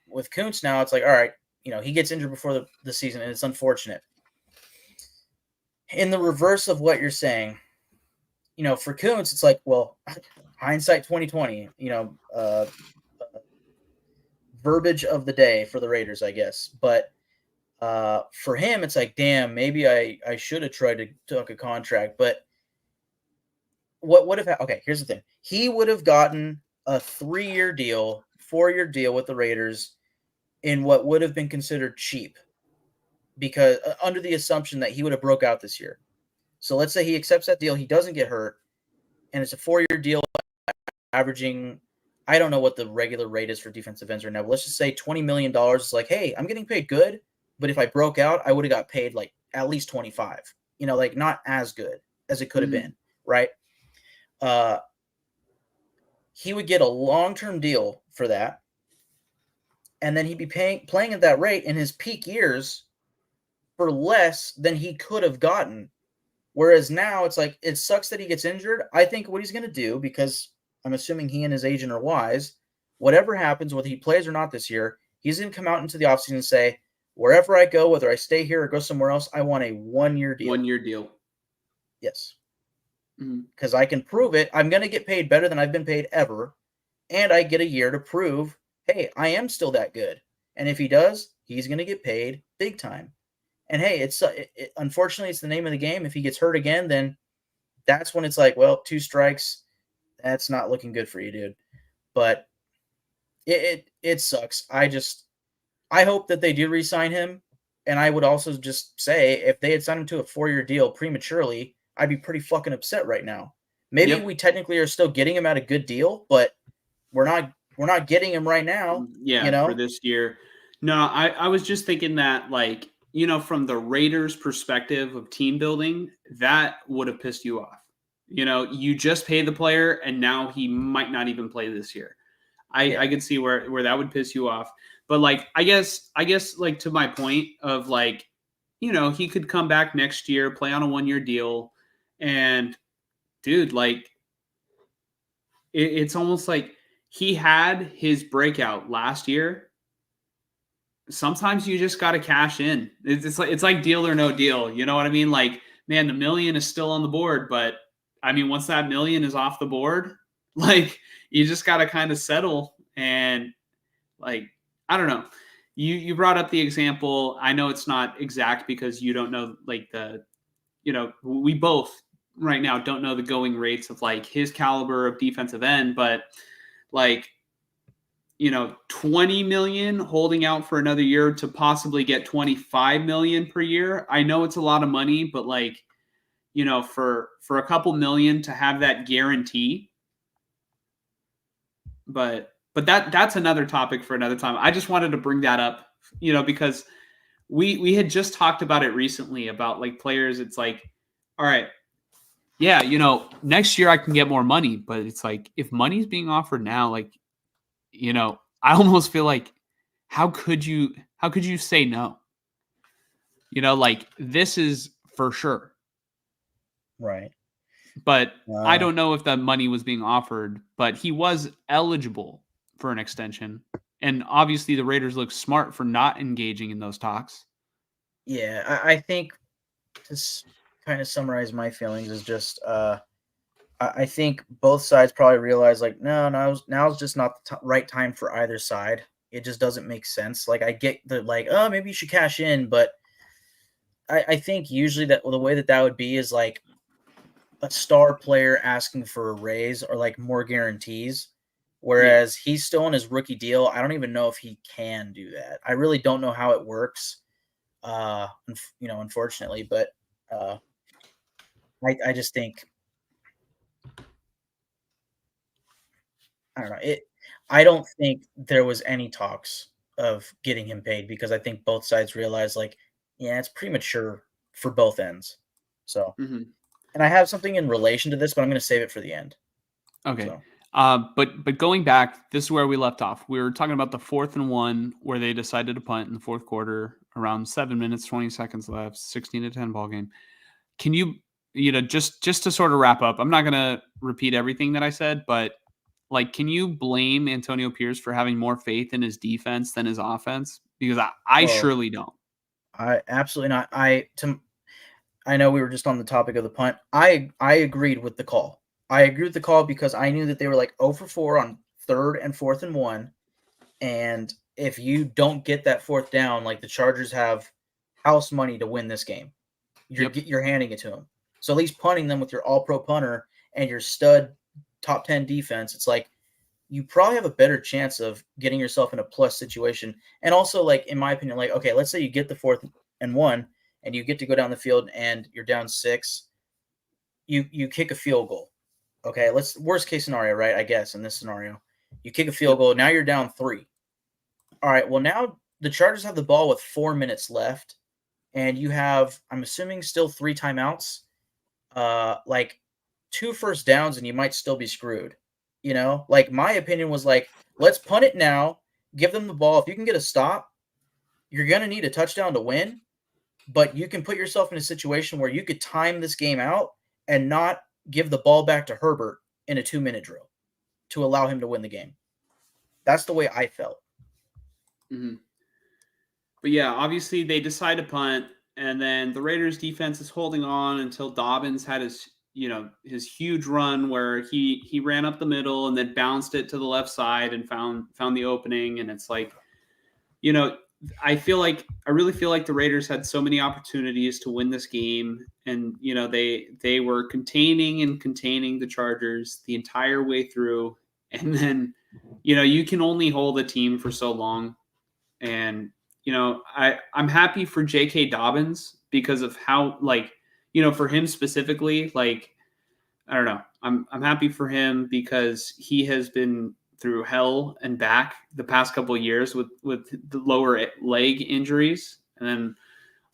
with Koontz now, it's like, all right, he gets injured before the season, and it's unfortunate. In the reverse of what you're saying, for Koontz, it's like, well, hindsight 2020, verbiage of the day for the Raiders, I guess. But for him, it's like, damn, maybe I should have tried to took a contract. But what would have okay, here's the thing. He would have gotten a 3-year deal, 4-year deal with the Raiders in what would have been considered cheap because under the assumption that he would have broke out this year. So let's say he accepts that deal, he doesn't get hurt, and it's a 4-year deal averaging, I don't know what the regular rate is for defensive ends right now, but let's just say $20 million is like, hey, I'm getting paid good, but if I broke out, I would have got paid like at least 25, like not as good as it could have been, right? He would get a long-term deal for that, and then he'd be playing at that rate in his peak years for less than he could have gotten. Whereas now it's like, it sucks that he gets injured. I think what he's going to do, because I'm assuming he and his agent are wise, whatever happens, whether he plays or not this year, he's going to come out into the offseason and say, wherever I go, whether I stay here or go somewhere else, I want a 1-year deal. 1-year deal. Yes. Because I can prove it. I'm going to get paid better than I've been paid ever. And I get a year to prove, hey, I am still that good. And if he does, he's going to get paid big time. And hey, unfortunately, it's the name of the game. If he gets hurt again, then that's when it's like, well, 2 strikes, that's not looking good for you, dude. But it sucks. I hope that they do re-sign him. And I would also just say, if they had signed him to a 4-year deal prematurely, I'd be pretty fucking upset right now. Maybe we technically are still getting him at a good deal, but we're not getting him right now. Yeah, for this year. No, I was just thinking that, like, from the Raiders' perspective of team building, that would have pissed you off. You just paid the player, and now he might not even play this year. I could see where that would piss you off. But like, I guess like to my point of like, he could come back next year, play on a 1-year deal, and dude, like, it's almost like he had his breakout last year. Sometimes you just got to cash in. It's like deal or no deal. You know what I mean? Like, man, the million is still on the board, but I mean, once that million is off the board, like, you just got to kind of settle. And like, I don't know. You brought up the example. I know it's not exact because you don't know like we both right now don't know the going rates of like his caliber of defensive end, but like, 20 million holding out for another year to possibly get 25 million per year. I know it's a lot of money, but like, for a couple million to have that guarantee. But that's another topic for another time. I just wanted to bring that up, because we had just talked about it recently about like players. It's like, all right, yeah, next year I can get more money, but it's like if money's being offered now, like, I almost feel like how could you say no? Like this is for sure. Right. But I don't know if that money was being offered, but he was eligible for an extension. And obviously the Raiders look smart for not engaging in those talks. Yeah, I think to kind of summarize my feelings is just I think both sides probably realize like, no, now's just not the right time for either side. It just doesn't make sense. Like I get the like, oh, maybe you should cash in, but I think usually that the way that that would be is like a star player asking for a raise or like more guarantees. Yeah. Whereas he's still on his rookie deal. I don't even know if he can do that. I really don't know how it works. Unfortunately, but uh, I just think I don't know it. I don't think there was any talks of getting him paid because I think both sides realized like, yeah, it's premature for both ends. So, Hmm. and I have something in relation to this, but I'm going to save it for the end. Okay. So, But going back, this is where we left off. We were talking about the 4th and 1 where they decided to punt in the fourth quarter, around 7 minutes, 20 seconds left, 16-10 ball game. Can you, just to sort of wrap up, I'm not gonna repeat everything that I said, but like, can you blame Antonio Pierce for having more faith in his defense than his offense? Because I oh, surely don't. I absolutely not. I know we were just on the topic of the punt. I agreed with the call. I agreed with the call because I knew that they were like 0 for 4 on 3rd and 4th and 1. And if you don't get that fourth down, like the Chargers have house money to win this game. Yep. You're handing it to them. So at least punting them with your all pro punter and your stud top 10 defense, it's like you probably have a better chance of getting yourself in a plus situation. And also, like, in my opinion, like, okay, let's say you get the 4th and 1 and you get to go down the field and you're down 6, you kick a field goal. Okay, let's worst case scenario, right? I guess in this scenario, you kick a field Yep. goal. Now you're down 3. All right. Well, now the Chargers have the ball with 4 minutes left, and you have, I'm assuming, still 3 timeouts. Like 2 first downs, and you might still be screwed. Like my opinion was like, let's punt it now, give them the ball. If you can get a stop, you're gonna need a touchdown to win. But you can put yourself in a situation where you could time this game out and not give the ball back to Herbert in a 2 minute drill to allow him to win the game. That's the way I felt. Hmm. But yeah, obviously they decide to punt, and then the Raiders defense is holding on until Dobbins had his huge run where he ran up the middle and then bounced it to the left side and found the opening. And it's like, you know, I really feel like the Raiders had so many opportunities to win this game, and they were containing the Chargers the entire way through, and then you can only hold a team for so long. And I'm happy for J.K. Dobbins because of how, like, for him specifically, like, I don't know, I'm happy for him because he has been through hell and back the past couple of years with the lower leg injuries. And then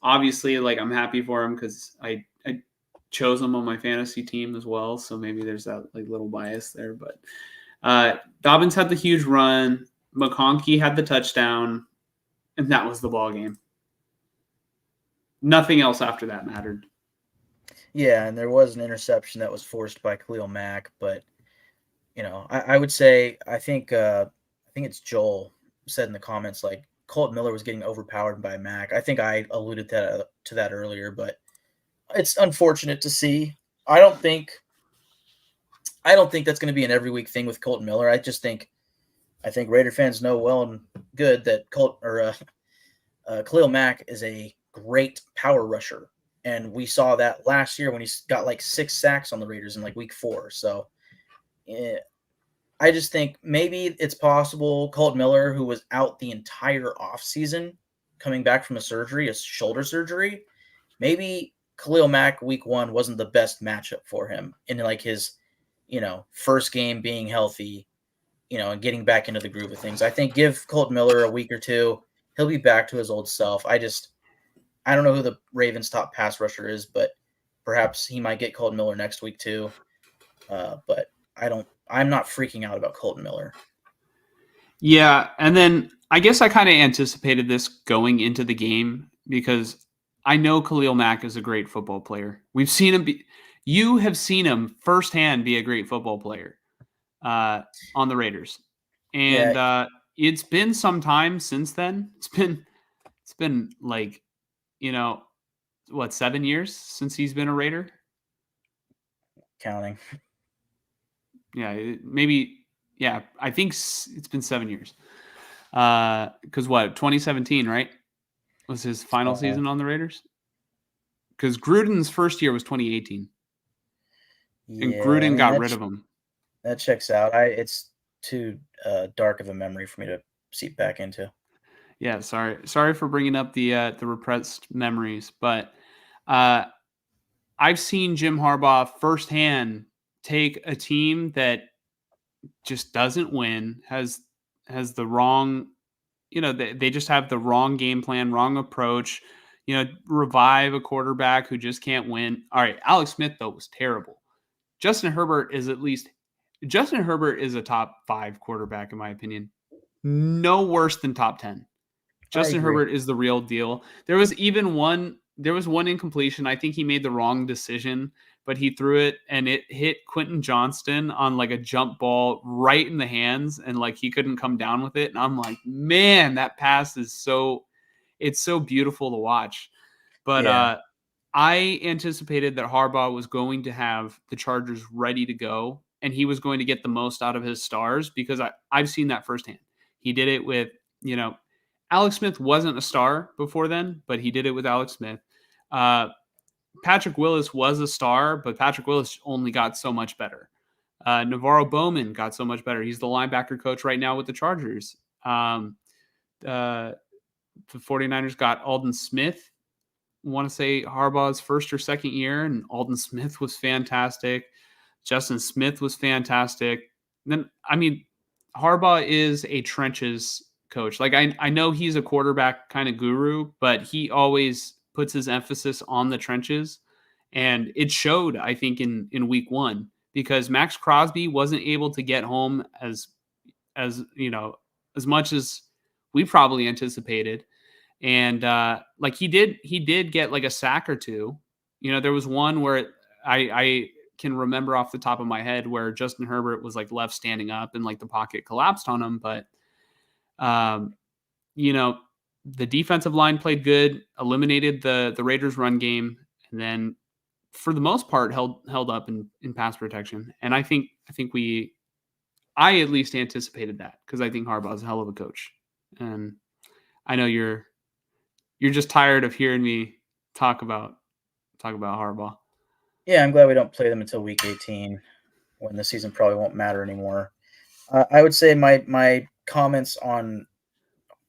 obviously, like, I'm happy for him because I chose him on my fantasy team as well, so maybe there's that like little bias there. But Dobbins had the huge run, McConkey had the touchdown, and that was the ball game. Nothing else after that mattered. Yeah, and there was an interception that was forced by Khalil Mack, but I would say I think it's Joel said in the comments like Colt Miller was getting overpowered by Mack. I think I alluded to that earlier, but it's unfortunate to see. I don't think I don't think that's going to be an every week thing with Colton Miller. I think Raider fans know well and good that Khalil Mack is a great power rusher, and we saw that last year when he got like 6 sacks on the Raiders in like week 4. So yeah, I just think maybe it's possible Colt Miller, who was out the entire offseason coming back from a shoulder surgery, maybe Khalil Mack week 1 wasn't the best matchup for him in like his, first game being healthy, and getting back into the groove of things. I think give Colt Miller a week or two, he'll be back to his old self. I don't know who the Ravens top pass rusher is, but perhaps he might get Colt Miller next week too. But I'm not freaking out about Colton Miller. Yeah, and then I guess I kind of anticipated this going into the game because I know Khalil Mack is a great football player. We've seen him be. You have seen him firsthand be a great football player uh, on the Raiders, and Yeah, it's been some time since then. It's been like, you know what, 7 years since he's been a Raider. counting. Yeah, maybe. Yeah, I think it's been 7 years. Because what 2017, right? Was his final season on the Raiders? Because Gruden's first year was 2018, and Yeah, I Gruden mean got rid of him. that checks out. It's too dark of a memory for me to seep back into. Yeah, sorry for bringing up the repressed memories, but uh, I've seen Jim Harbaugh firsthand take a team that just doesn't win, has the wrong, they just have the wrong game plan, wrong approach. Revive a quarterback who just can't win. All right, Alex Smith though was terrible. Justin Herbert is at least Justin Herbert is a top 5 quarterback in my opinion. No worse than top 10. I Justin agree. Herbert is the real deal. There was one incompletion. I think he made the wrong decision, but he threw it and it hit Quentin Johnston on like a jump ball right in the hands and like he couldn't come down with it. And I'm like, man, that pass is it's so beautiful to watch. But Yeah, I anticipated that Harbaugh was going to have the Chargers ready to go and he was going to get the most out of his stars because I've seen that firsthand. He did it with, you know, Alex Smith wasn't a star before then, but he did it with Alex Smith. Uh, Patrick Willis was a star, but Patrick Willis only got so much better. Navarro Bowman got so much better. He's the linebacker coach right now with the Chargers. Uh, the 49ers got Alden Smith. I want to say Harbaugh's first or second year, and Alden Smith was fantastic. Justin Smith was fantastic. Then, I mean, Harbaugh is a trenches coach. Like I know he's a quarterback kind of guru, but he always puts his emphasis on the trenches, and it showed. I think in week 1 because Max Crosby wasn't able to get home as as much as we probably anticipated, and like he did get like a sack or two. There was one where I can remember off the top of my head where Justin Herbert was like left standing up and like the pocket collapsed on him. But, um, you know, the defensive line played good, eliminated the Raiders run game, and then for the most part held up in pass protection. And I at least anticipated that because I think Harbaugh's a hell of a coach. And I know you're just tired of hearing me talk about Harbaugh. yeah. I'm glad we don't play them until week 18, when the season probably won't matter anymore. I would say my comments on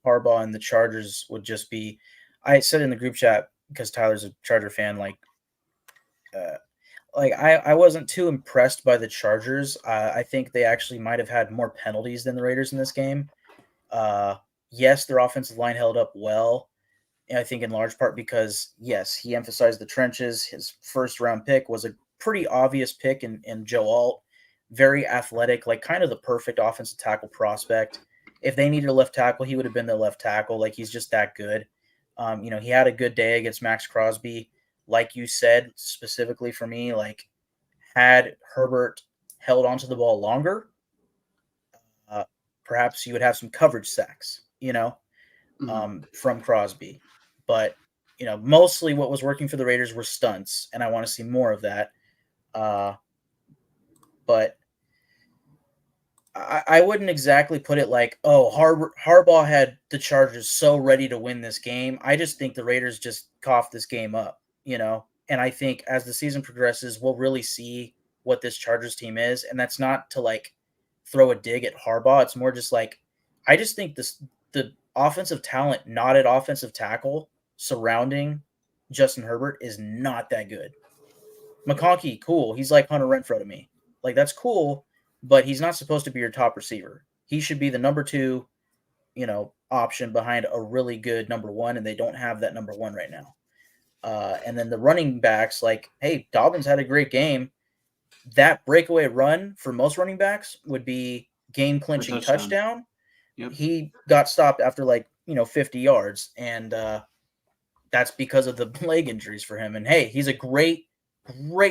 Harbaugh and the Chargers would just be, I said in the group chat because Tyler's a Charger fan, uh, I wasn't too impressed by the Chargers. I think they actually might have had more penalties than the Raiders in this game. Uh, yes, their offensive line held up well. And I think in large part because, yes, he emphasized the trenches. His first round pick was a pretty obvious pick in Joe Alt, very athletic, like kind of the perfect offensive tackle prospect. If they needed a left tackle, he would have been their left tackle. Like he's just that good. He had a good day against Max Crosby. Like you said, specifically for me, like had Herbert held onto the ball longer, uh, perhaps you would have some coverage sacks, Mm-hmm. from Crosby. But mostly what was working for the Raiders were stunts, and I want to see more of that. Uh, but I wouldn't exactly put it like, oh, Harbaugh had the Chargers so ready to win this game. I just think the Raiders just coughed this game up. And I think as the season progresses, we'll really see what this Chargers team is. And that's not to like throw a dig at Harbaugh. It's more just like, I just think the offensive talent not at offensive tackle surrounding Justin Herbert is not that good. McConkey, cool. He's like Hunter Renfro to me. Like that's cool, but he's not supposed to be your top receiver. He should be the number 2, option behind a really good number 1, and they don't have that number 1 right now. And then the running backs, like, hey, Dobbins had a great game. That breakaway run for most running backs would be game For a clinching touchdown. touchdown. Yep. He got stopped after 50 yards, and that's because of the leg injuries for him. And hey, he's a great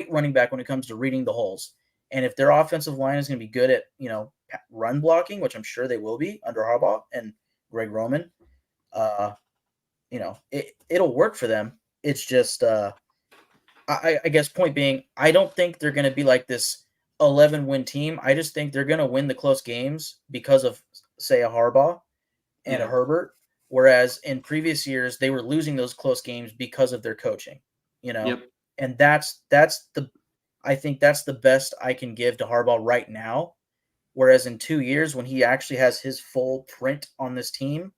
running back when it comes to reading the holes. And if their offensive line is going to be good at run blocking, which I'm sure they will be under Harbaugh and Greg Roman, it'll work for them. It's just I guess point being, I don't think they're going to be like this 11-win team. I just think they're going to win the close games because of, say, a Harbaugh. and a Yeah. Herbert, whereas in previous years they were losing those close games because of their coaching, you know. Yep. And that's the I think that's the best I can give to Harbaugh right now. Whereas in 2 years, when he actually has his full print on this team,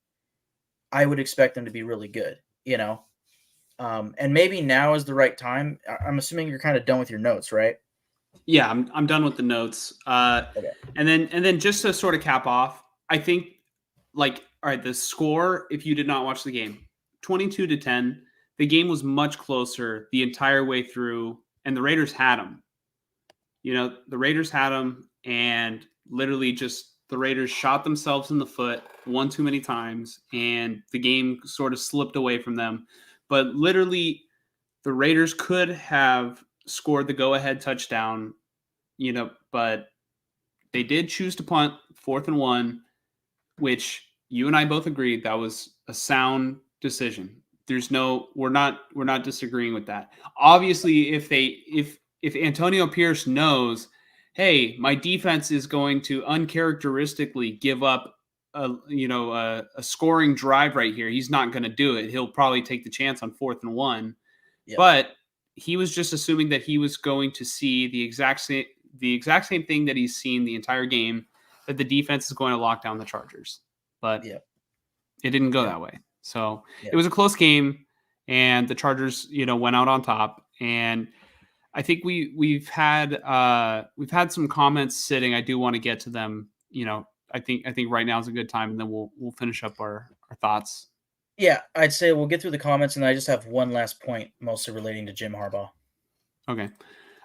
I would expect them to be really good, you know. And maybe now is the right time. I'm assuming you're kind of done with your notes, right? Yeah, I'm done with the notes. Okay. And then just to sort of cap off, I think like all right, the score, if you did not watch the game, 22-10, the game was much closer the entire way through, and the Raiders had them. The Raiders had them, and literally just the Raiders shot themselves in the foot one too many times, and the game sort of slipped away from them. But literally, the Raiders could have scored the go-ahead touchdown, but they did choose to punt 4th and 1, which you and I both agreed that was a sound decision. We're not disagreeing with that. Obviously, if Antonio Pierce knows, hey, my defense is going to uncharacteristically give up a scoring drive right here, he's not going to do it. He'll probably take the chance on 4th and 1. Yep. But he was just assuming that he was going to see the exact same thing that he's seen the entire game, that the defense is going to lock down the Chargers. But Yep. it didn't go Yep. that way. So it Yep. was a close game, and the Chargers, went out on top. And I think we've had some comments sitting. I do want to get to them. I think right now is a good time, and then we'll finish up our thoughts. Yeah, I'd say we'll get through the comments, and I just have one last point, mostly relating to Jim Harbaugh. Okay.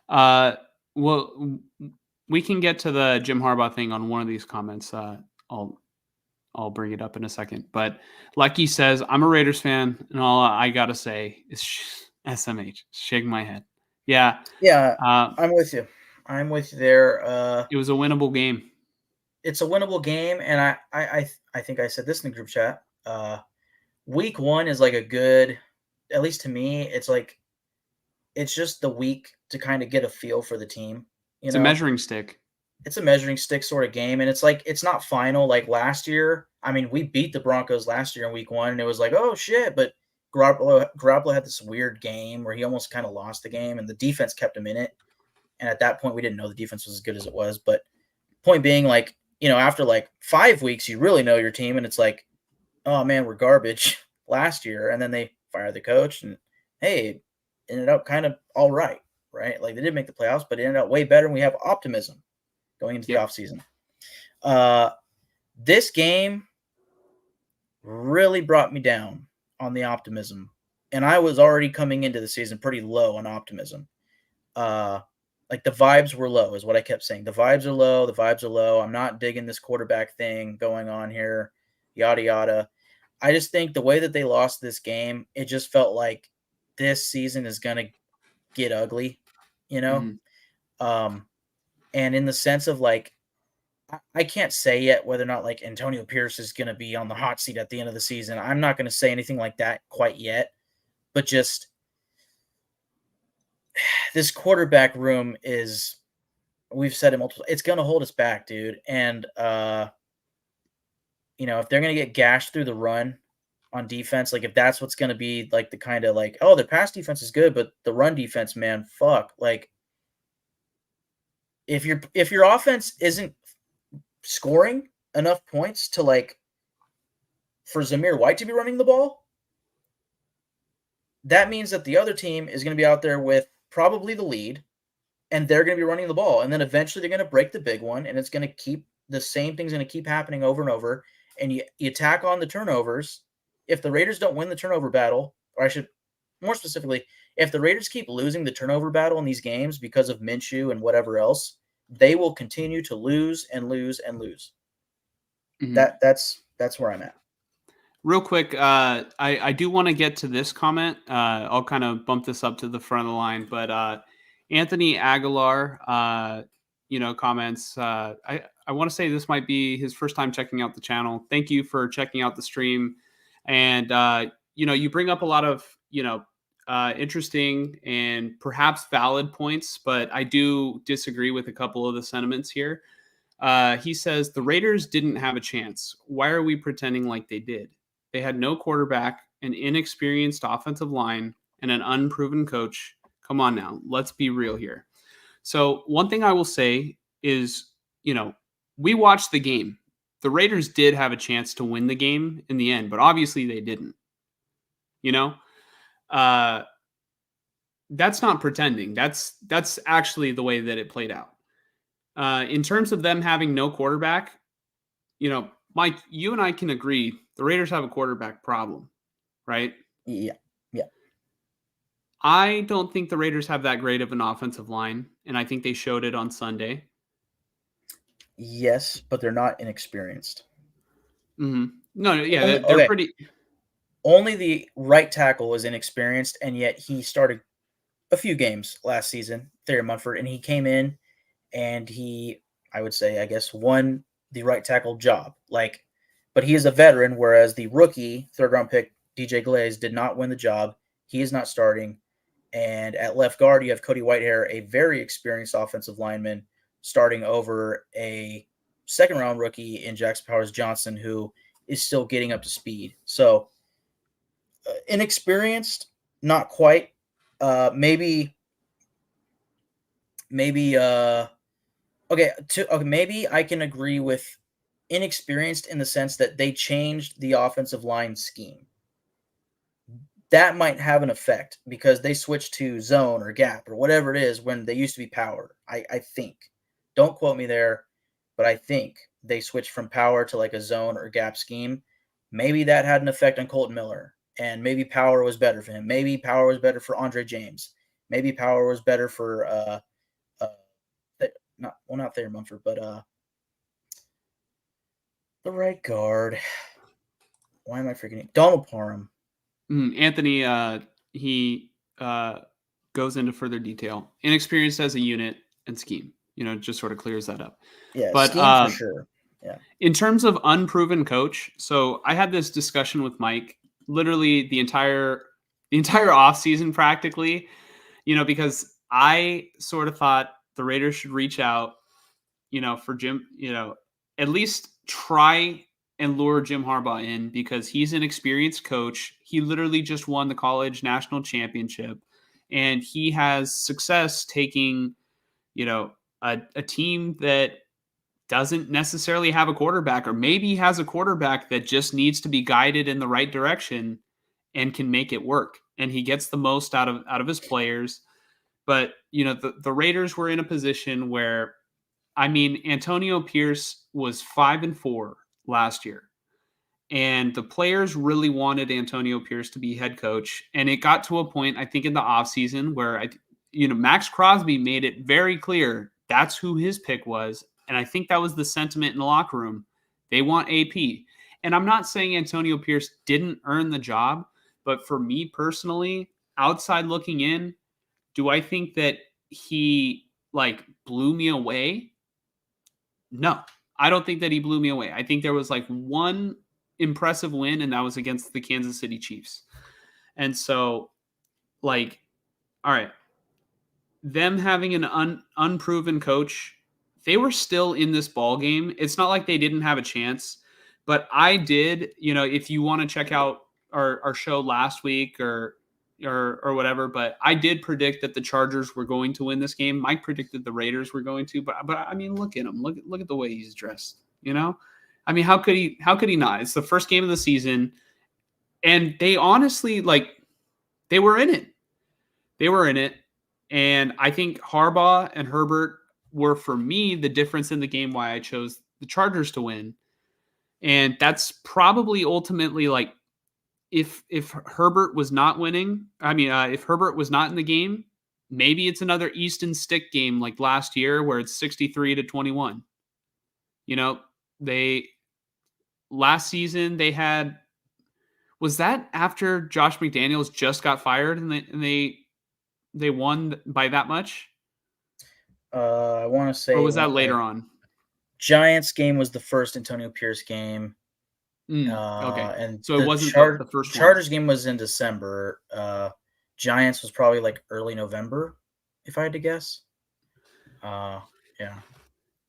Uh, well, we can get to the Jim Harbaugh thing on one of these comments. I'll bring it up in a second. But Lucky says, I'm a Raiders fan, and all I got to say is SMH. Shake my head. Yeah. Yeah, Uh, I'm with you. I'm with you there. it was a winnable game. It's a winnable game, and I think I said this in the group chat. Week one is like a good, at least to me, it's just the week to kind of get a feel for the team. You It's a know, measuring stick. it's a measuring stick sort of game, and it's like it's not final like last year. I mean, we beat the Broncos last year in week one, and it was like, oh shit, but Garoppolo had this weird game where he almost kind of lost the game, and the defense kept him in it. And at that point, we didn't know the defense was as good as it was. But point being, like, after like 5 weeks, you really know your team, and it's like, oh man, we're garbage last year, and then they fire the coach, and hey, it ended up kind of all right, right? Like they didn't make the playoffs, but it ended up way better, and we have optimism going into the Yep. offseason. This game really brought me down on the optimism, and I was already coming into the season pretty low on optimism. Like the vibes were low, is what I kept saying. The vibes are low. The vibes are low. I'm not digging this quarterback thing going on here. Yada yada. I just think the way that they lost this game, it just felt like this season is gonna get ugly, you know. Mhm. And in the sense of like, I can't say yet whether or not like Antonio Pierce is gonna be on the hot seat at the end of the season. I'm not gonna say anything like that quite yet, but just this quarterback room is, we've said it multiple, it's gonna hold us back, dude. And if they're gonna get gashed through the run on defense, like if that's what's gonna be like the kind of like, oh, their pass defense is good, but the run defense, man, fuck. Like if your offense isn't scoring enough points to like for Zamir White to be running the ball, that means that the other team is going to be out there with probably the lead, and they're going to be running the ball, and then eventually they're going to break the big one, and it's going to keep the same thing's going to keep happening over and over, and you tack on the turnovers. If the Raiders don't win the turnover battle, or I should more specifically, if the Raiders keep losing the turnover battle in these games because of Minshew and whatever else, they will continue to lose and lose and lose. Mhm. That's where I'm at. Real quick, I do want to get to this comment. I'll kind of bump this up to the front of the line, but Anthony Aguilar, comments. I want to say this might be his first time checking out the channel. Thank you for checking out the stream, and you bring up a lot of interesting and perhaps valid points, but I do disagree with a couple of the sentiments here. He says the Raiders didn't have a chance. Why are we pretending like they did? They had no quarterback, an inexperienced offensive line, and an unproven coach. Come on now, let's be real here. So, one thing I will say is, we watched the game. The Raiders did have a chance to win the game in the end, but obviously they didn't. You know, uh, that's not pretending. That's actually the way that it played out. In terms of them having no quarterback, Mike, you and I can agree the Raiders have a quarterback problem, right? Yeah. Yeah. I don't think the Raiders have that great of an offensive line, and I think they showed it on Sunday. Yes, but they're not inexperienced. Mm-hmm. No, yeah, Only they're okay. pretty. Only the right tackle is inexperienced, and yet he started a few games last season, Thayer Munford, and he came in and he, I would say, I guess, won the right tackle job. But he is a veteran, whereas the rookie third round pick DJ Glaze did not win the job. He is not starting. And at left guard, you have Cody Whitehair, a very experienced offensive lineman, starting over a second round rookie in Jackson Powers Johnson, who is still getting up to speed. So inexperienced, not quite. Maybe maybe okay, maybe I can agree with inexperienced in the sense that they changed the offensive line scheme. That might have an effect because they switched to zone or gap or whatever it is when they used to be power. I think. Don't quote me there, but I think they switched from power to like a zone or gap scheme. Maybe that had an effect on Colton Miller, and maybe power was better for him. Maybe power was better for Andre James. Maybe power was better for uh not Thayer Mumford, but the right guard. Why am I forgetting? Donald Parham. Anthony, he goes into further detail. Inexperienced as a unit and scheme, just sort of clears that up. Yeah, But scheme for sure. Yeah. in terms of unproven coach, so I had this discussion with Mike literally the entire offseason practically, because I sort of thought the Raiders should reach out, for Jim, at least try and lure Jim Harbaugh in because he's an experienced coach. He literally just won the college national championship and he has success taking, a team that doesn't necessarily have a quarterback, or maybe has a quarterback that just needs to be guided in the right direction and can make it work. And he gets the most out of his players. But the Raiders were in a position where, I mean, Antonio Pierce was 5-4 last year. And the players really wanted Antonio Pierce to be head coach. And it got to a point, I think, in the offseason where Max Crosby made it very clear that's who his pick was. And I think that was the sentiment in the locker room. They want AP. And I'm not saying Antonio Pierce didn't earn the job, but for me personally, outside looking in, do I think that he blew me away? No, I don't think that he blew me away. I think there was one impressive win, and that was against the Kansas City Chiefs. And so, all right, them having an unproven coach, they were still in this ball game. It's not like they didn't have a chance, but I did. If you want to check out our show last week or whatever, but I did predict that the Chargers were going to win this game. Mike predicted the Raiders were going to, but I mean, look at him. Look at the way he's dressed. I mean, how could he not? It's the first game of the season, and they honestly they were in it. They were in it, and I think Harbaugh and Herbert were, for me, the difference in the game why I chose the Chargers to win. And that's probably ultimately if Herbert was not winning, if Herbert was not in the game, maybe it's another Easton Stick game like last year where it's 63-21. They last season they had, was that after Josh McDaniels just got fired and they won by that much? I want to say, Or was that later on? Giants game was the first Antonio Pierce game. Okay. And So it the wasn't the first Chargers game was in December. Giants was probably early November, if I had to guess. Yeah.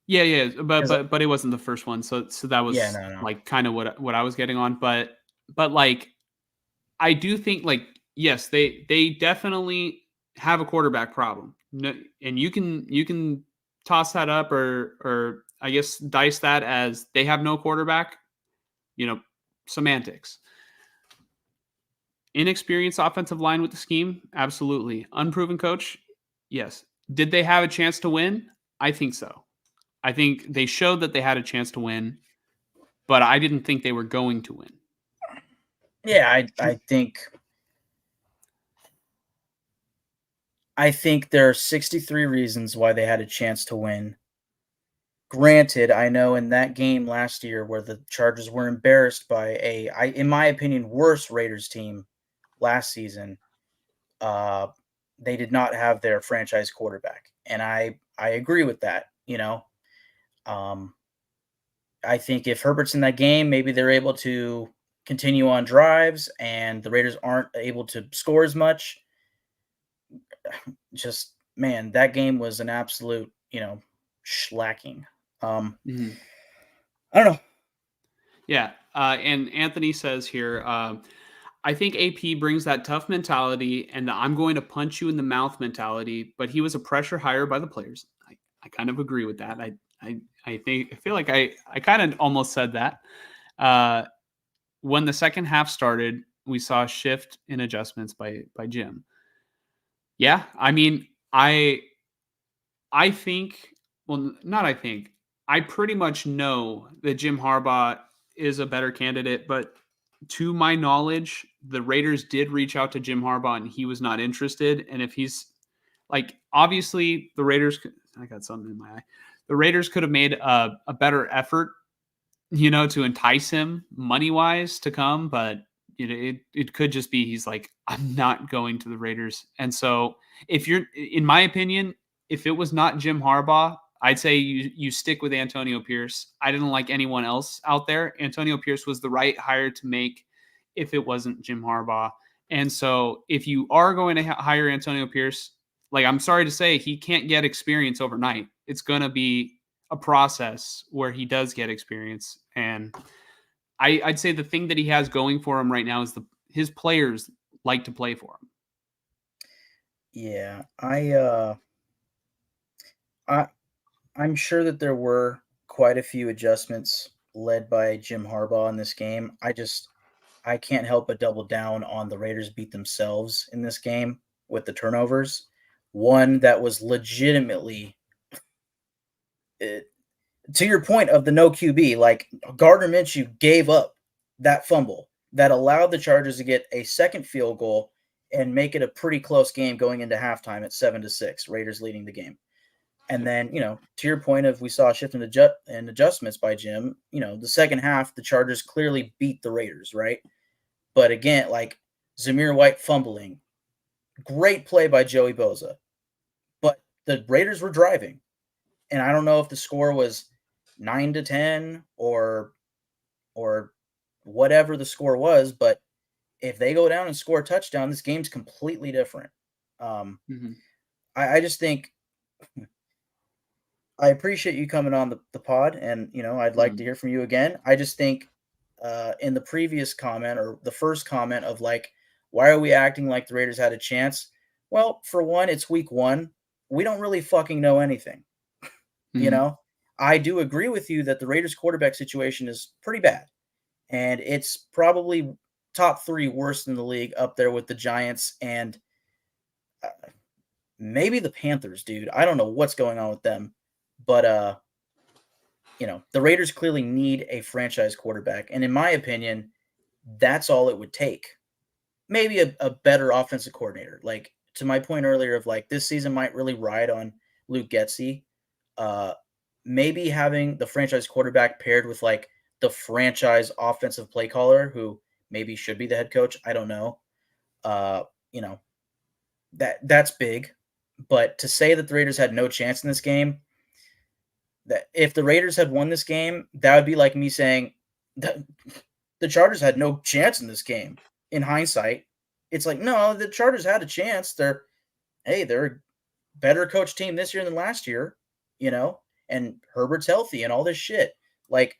Yeah, but 'Cause but it wasn't the first one, so that yeah, was, no. like, kinda what I was getting on, but, like, I do think, like, yes, they definitely have a quarterback problem. No, and you can toss that up or I guess dice that as they have no quarterback, you know, semantics. Inexperienced offensive line with the scheme? Absolutely. Unproven coach? Yes. Did they have a chance to win? I think so. I think they showed that they had a chance to win, but I didn't think they were going to win. Yeah, I think there are 63 reasons why they had a chance to win. Granted, I know in that game last year where the Chargers were embarrassed by in my opinion, worse Raiders team last season, uh, they did not have their franchise quarterback, and I agree with that. Um, I think if Herbert's in that game, maybe they're able to continue on drives, and the Raiders aren't able to score as much. Just man, that game was an absolute shellacking. Um, Mhm. I don't know. Yeah. And Anthony says here, I think AP brings that tough mentality and the I'm going to punch you in the mouth mentality, but he was a pressure hire by the players. I kind of agree with that. I feel like I kind of almost said that. Uh, when the second half started, we saw a shift in adjustments by Jim. Yeah, I mean, I think, well, not I think, I pretty much know that Jim Harbaugh is a better candidate, but to my knowledge, the Raiders did reach out to Jim Harbaugh and he was not interested. And if he's like, obviously, the Raiders, I got something in my eye. The Raiders could have made a better effort, to entice him money wise to come, but it could just be he's like, I'm not going to the Raiders. And so if you're in my opinion, if it was not Jim Harbaugh, I'd say you stick with Antonio Pierce. I didn't like anyone else out there. Antonio Pierce was the right hire to make if it wasn't Jim Harbaugh. And so if you are going to hire Antonio Pierce, like I'm sorry to say, he can't get experience overnight. It's going to be a process where he does get experience. And I'd say the thing that he has going for him right now is his players like to play for him. Yeah, I I'm sure that there were quite a few adjustments led by Jim Harbaugh in this game. I can't help but double down on the Raiders beat themselves in this game with the turnovers. One that was legitimately, uh, to your point of the no QB, like Gardner Minshew gave up that fumble that allowed the Chargers to get a second field goal and make it a pretty close game going into halftime at 7-6, Raiders leading the game. And Yep. then, to your point of we saw a shift in, in adjustments by Jim, the second half, the Chargers clearly beat the Raiders, right? But again, like Zamir White fumbling, great play by Joey Boza. But the Raiders were driving. And I don't know if the score was 9-10 or whatever the score was, but if they go down and score a touchdown, this game's completely different. Um, Mm-hmm. I just think I appreciate you coming on the pod, and I'd like to Mm-hmm. hear from you again. I just think in the previous comment or the first comment of like, why are we acting like the Raiders had a chance? Well, for one, it's week one. We don't really fucking know anything. You Mm-hmm. know, I do agree with you that the Raiders quarterback situation is pretty bad, and it's probably top three worst in the league, up there with the Giants and uh, maybe the Panthers, dude. I don't know what's going on with them, but the Raiders clearly need a franchise quarterback. And in my opinion, that's all it would take. Maybe a better offensive coordinator. Like to my point earlier of like this season might really ride on Luke Getsy. Uh, maybe having the franchise quarterback paired with like the franchise offensive play caller who maybe should be the head coach. I don't know. Uh, you know, that's big. But to say that the Raiders had no chance in this game, that if the Raiders had won this game, that would be like me saying that the Chargers had no chance in this game. In hindsight, it's like no, the Chargers had a chance. They're a better coach team this year than last year, you know. and Herbert's healthy and all this shit. Like,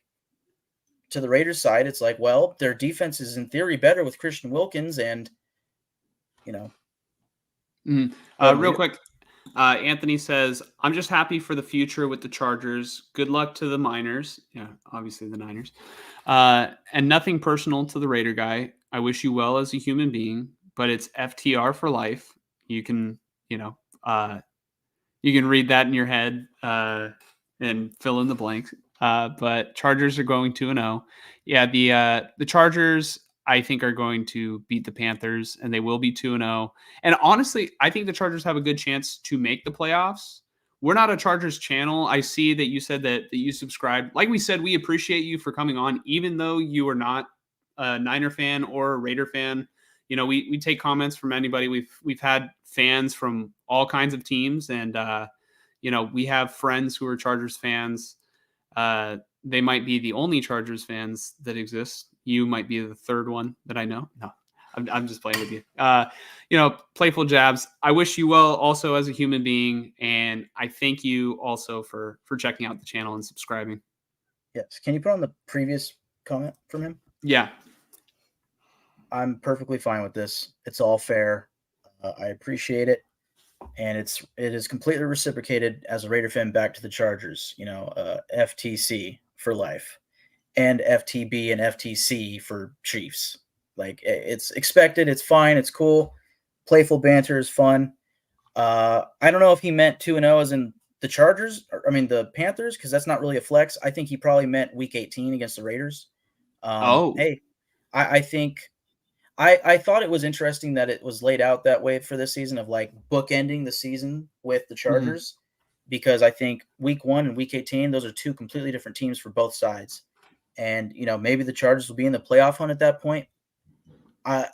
to the Raiders side, it's like, well, their defense is in theory better with Christian Wilkins, and you know, Mhm. go ahead, Real read it. quick, Anthony says, "I'm just happy for the future with the Chargers. Good luck to the Miners. Yeah, obviously the Niners. And nothing personal to the Raider guy. I wish you well as a human being, but it's FTR for life. You can, you know, uh, you can read that in your head and fill in the blanks. But Chargers are going 2-0. Yeah, the Chargers I think are going to beat the Panthers, and they will be 2-0. And honestly, I think the Chargers have a good chance to make the playoffs. We're not a Chargers channel. I see that you said that you subscribe. Like we said, we appreciate you for coming on, even though you are not a Niner fan or a Raider fan. You know, we take comments from anybody. We've had fans from all kinds of teams, and you know, we have friends who are Chargers fans. They might be the only Chargers fans that exist. You might be the third one that I know. No, I'm just playing with you. You know, playful jabs. I wish you well also as a human being, and I thank you also for checking out the channel and subscribing. Yes. Can you put on the previous comment from him? Yeah. I'm perfectly fine with this. It's all fair. I appreciate it, and it is completely reciprocated as a Raider fan back to the Chargers. FTC for life, and FTB and FTC for Chiefs. Like, it's expected. It's fine. It's cool. Playful banter is fun. I don't know if he meant 2-0 as in the Chargers, or, I mean the Panthers, because that's not really a flex. I think he probably meant Week 18 against the Raiders. Oh. Hey, I think I thought it was interesting that it was laid out that way for this season, of like bookending the season with the Mhm. Chargers, because I think Week 1 and Week 18, those are two completely different teams for both sides, and maybe the Chargers will be in the playoff hunt at that point. I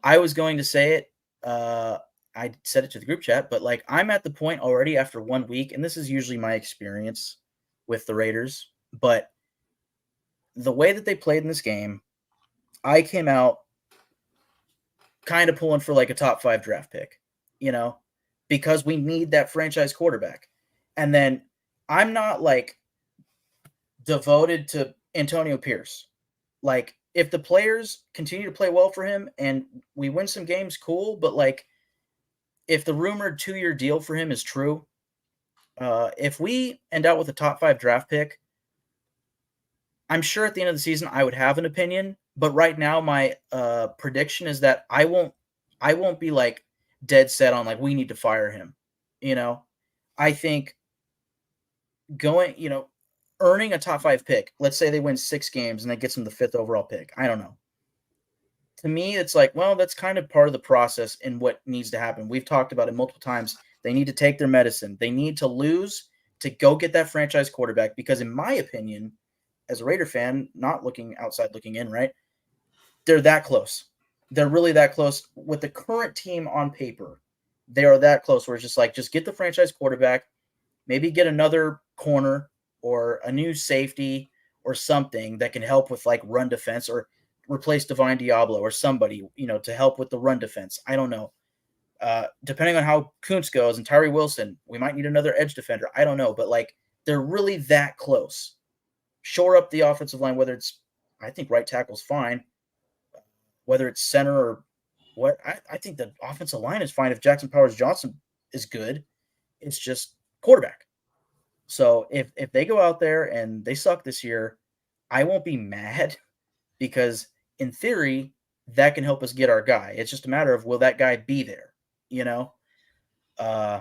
I was going to say it. I said it to the group chat, but like, I'm at the point already after 1 week, and this is usually my experience with the Raiders, but the way that they played in this game, I came out kind of pulling for like a top 5 draft pick, you know, because we need that franchise quarterback. And then I'm not like devoted to Antonio Pierce. Like, if the players continue to play well for him and we win some games, cool. But like, if the rumored 2-year deal for him is true, if we end out with a top 5 draft pick, I'm sure at the end of the season I would have an opinion. But right now, my prediction is that I won't be like dead set on like we need to fire him. You know, I think going, earning a top 5 pick. Let's say they win 6 games and that gets them the 5th overall pick. I don't know. To me, it's like, well, that's kind of part of the process and what needs to happen. We've talked about it multiple times. They need to take their medicine. They need to lose to go get that franchise quarterback, because, in my opinion, as a Raider fan, not looking outside, looking in, right? They're that close. They're really that close with the current team on paper. They are that close where it's just like, just get the franchise quarterback, maybe get another corner or a new safety or something that can help with like run defense, or replace Divine Diablo or somebody, to help with the run defense. I don't know. Depending on how Kuntz goes and Tyree Wilson, we might need another edge defender. I don't know, but like, they're really that close. Shore up the offensive line, whether it's, I think right tackle's fine, whether it's center or what. I think the offensive line is fine if Jackson Powers Johnson is good. It's just quarterback. So if they go out there and they suck this year, I won't be mad, because in theory that can help us get our guy. It's just a matter of, will that guy be there, you know? Uh,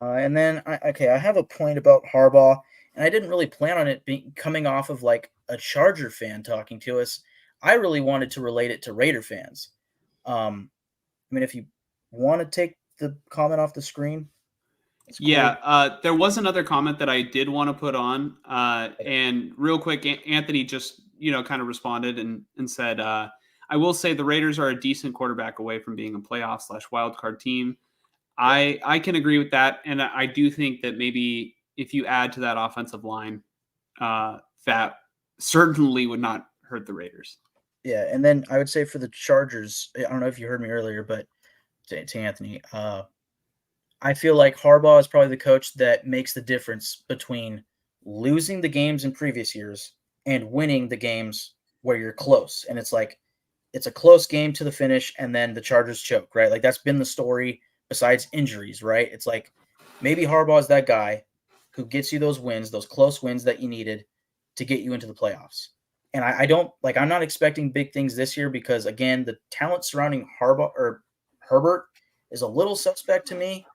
and then I have a point about Harbaugh, and I didn't really plan on it being coming off of like a Charger fan talking to us. I really wanted to relate it to Raider fans. I mean, if you want to take the comment off the screen, it's Yeah, cool. there was another comment that I did want to put on, Okay. and real quick, Anthony just kind of responded and said, "I will say the Raiders are a decent quarterback away from being a playoff slash wild card team. Yep. I can agree with that, and I do think that maybe if you add to that offensive line, that certainly would not hurt the Raiders." Yeah, and then I would say for the Chargers, I don't know if you heard me earlier, but to Anthony, I feel like Harbaugh is probably the coach that makes the difference between losing the games in previous years and winning the games where you're close. And it's like it's a close game to the finish, and then the Chargers choke, right? Like that's been the story besides injuries, right? It's like maybe Harbaugh is that guy who gets you those wins, those close wins that you needed to get you into the playoffs. And I don't like I'm not expecting big things this year because again, the talent surrounding Harbaugh or Herbert is a little suspect to me.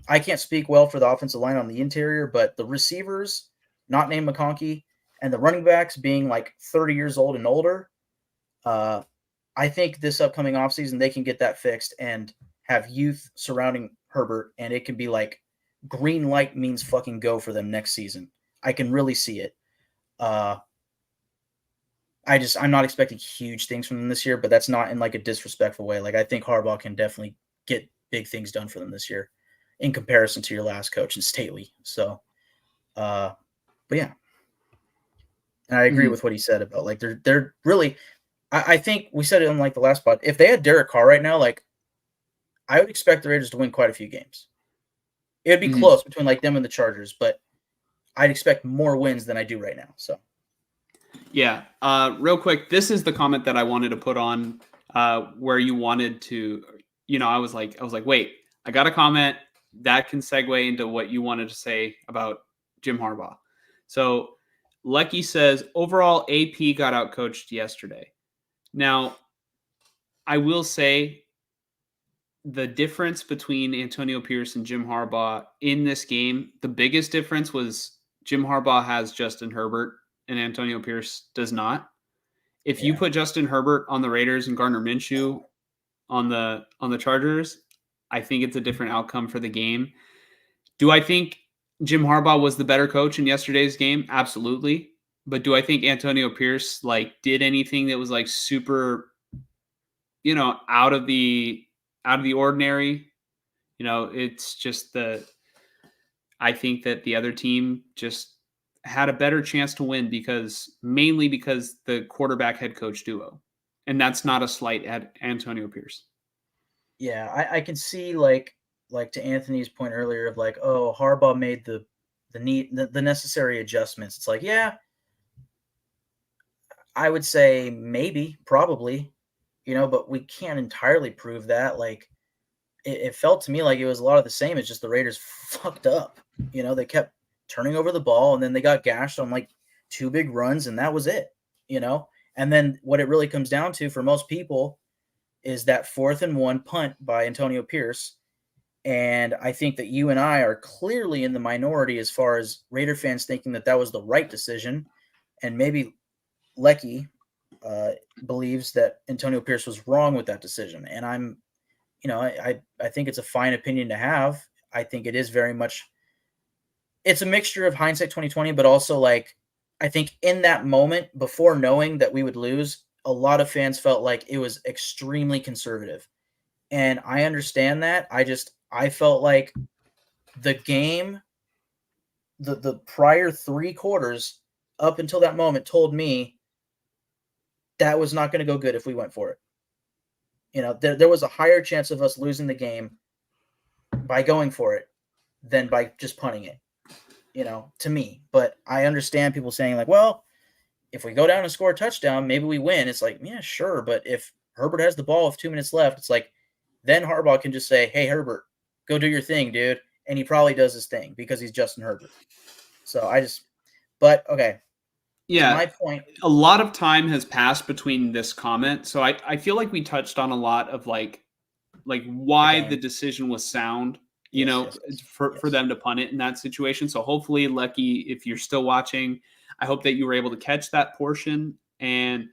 I can't speak well for the offensive line on the interior, but the receivers, not named McConkey, and the running backs being like 30 years old and older, uh, I think this upcoming offseason they can get that fixed and have youth surrounding Herbert, and it can be like green light means fucking go for them next season. I can really see it. Uh, I'm not expecting huge things from them this year, but that's not in like a disrespectful way. Like I think Harbaugh can definitely get big things done for them this year in comparison to your last coach in Staley. So, uh, but yeah, and I agree Mhm. with what he said about like they're really. I think we said it on like the last pod. If they had Derek Carr right now, like I would expect the Raiders to win quite a few games. It would be Mhm. close between like them and the Chargers, but I'd expect more wins than I do right now. So Yeah. Real quick, this is the comment that I wanted to put on where you wanted to, I was like, wait, I got a comment that can segue into what you wanted to say about Jim Harbaugh. So Lecky says overall AP got out coached yesterday. Now, I will say the difference between Antonio Pierce and Jim Harbaugh in this game, the biggest difference was Jim Harbaugh has Justin Herbert and Antonio Pierce does not. If you yeah, put Justin Herbert on the Raiders and Gardner Minshew on the Chargers, I think it's a different outcome for the game. Do I think Jim Harbaugh was the better coach in yesterday's game? Absolutely. But do I think Antonio Pierce like did anything that was like super, out of the ordinary? It's just I think that the other team just had a better chance to win mainly because the quarterback head coach duo. And that's not a slight at Antonio Pierce. yeah, I can see like to Anthony's point earlier of like, oh, Harbaugh made the necessary adjustments. It's like, yeah, I would say maybe, probably, but we can't entirely prove that. Like it felt to me like it was a lot of the same. It's just the Raiders fucked up. They kept turning over the ball and then they got gashed on like two big runs and that was it. You know, and then what it really comes down to for most people is that 4th-and-1 punt by Antonio Pierce. And I think that you and I are clearly in the minority as far as Raider fans thinking that that was the right decision. And maybe Lecky uh, believes that Antonio Pierce was wrong with that decision. And I think it's a fine opinion to have. I think it is very much it's a mixture of hindsight 2020, but also like I think in that moment before knowing that we would lose, a lot of fans felt like it was extremely conservative. And I understand that. I felt like the game, the prior 3 quarters up until that moment told me that was not going to go good if we went for it. There was a higher chance of us losing the game by going for it than by just punting it, to me. But I understand people saying, like, well, if we go down and score a touchdown, maybe we win. It's like, yeah, sure. But if Herbert has the ball with 2 minutes left, it's like, then Harbaugh can just say, hey, Herbert, go do your thing, dude. And he probably does his thing because he's Justin Herbert. So but okay, to Yeah, my point, a lot of time has passed between this comment. So I feel like we touched on a lot of like the why the game. decision was sound, Yes, yes, yes, for yes. them to punt it in that situation. So hopefully, Lecky, if you're still watching, I hope that you were able to catch that portion. And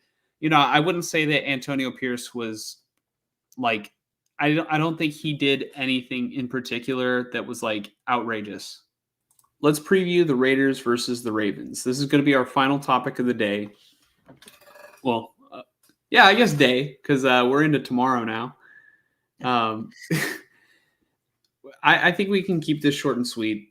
I wouldn't say that Antonio Pierce was like I don't think he did anything in particular that was like outrageous. Let's preview the Raiders versus the Ravens. This is going to be our final topic of the day. Well, yeah, I guess day because we're into tomorrow now. Um, I think we can keep this short and sweet.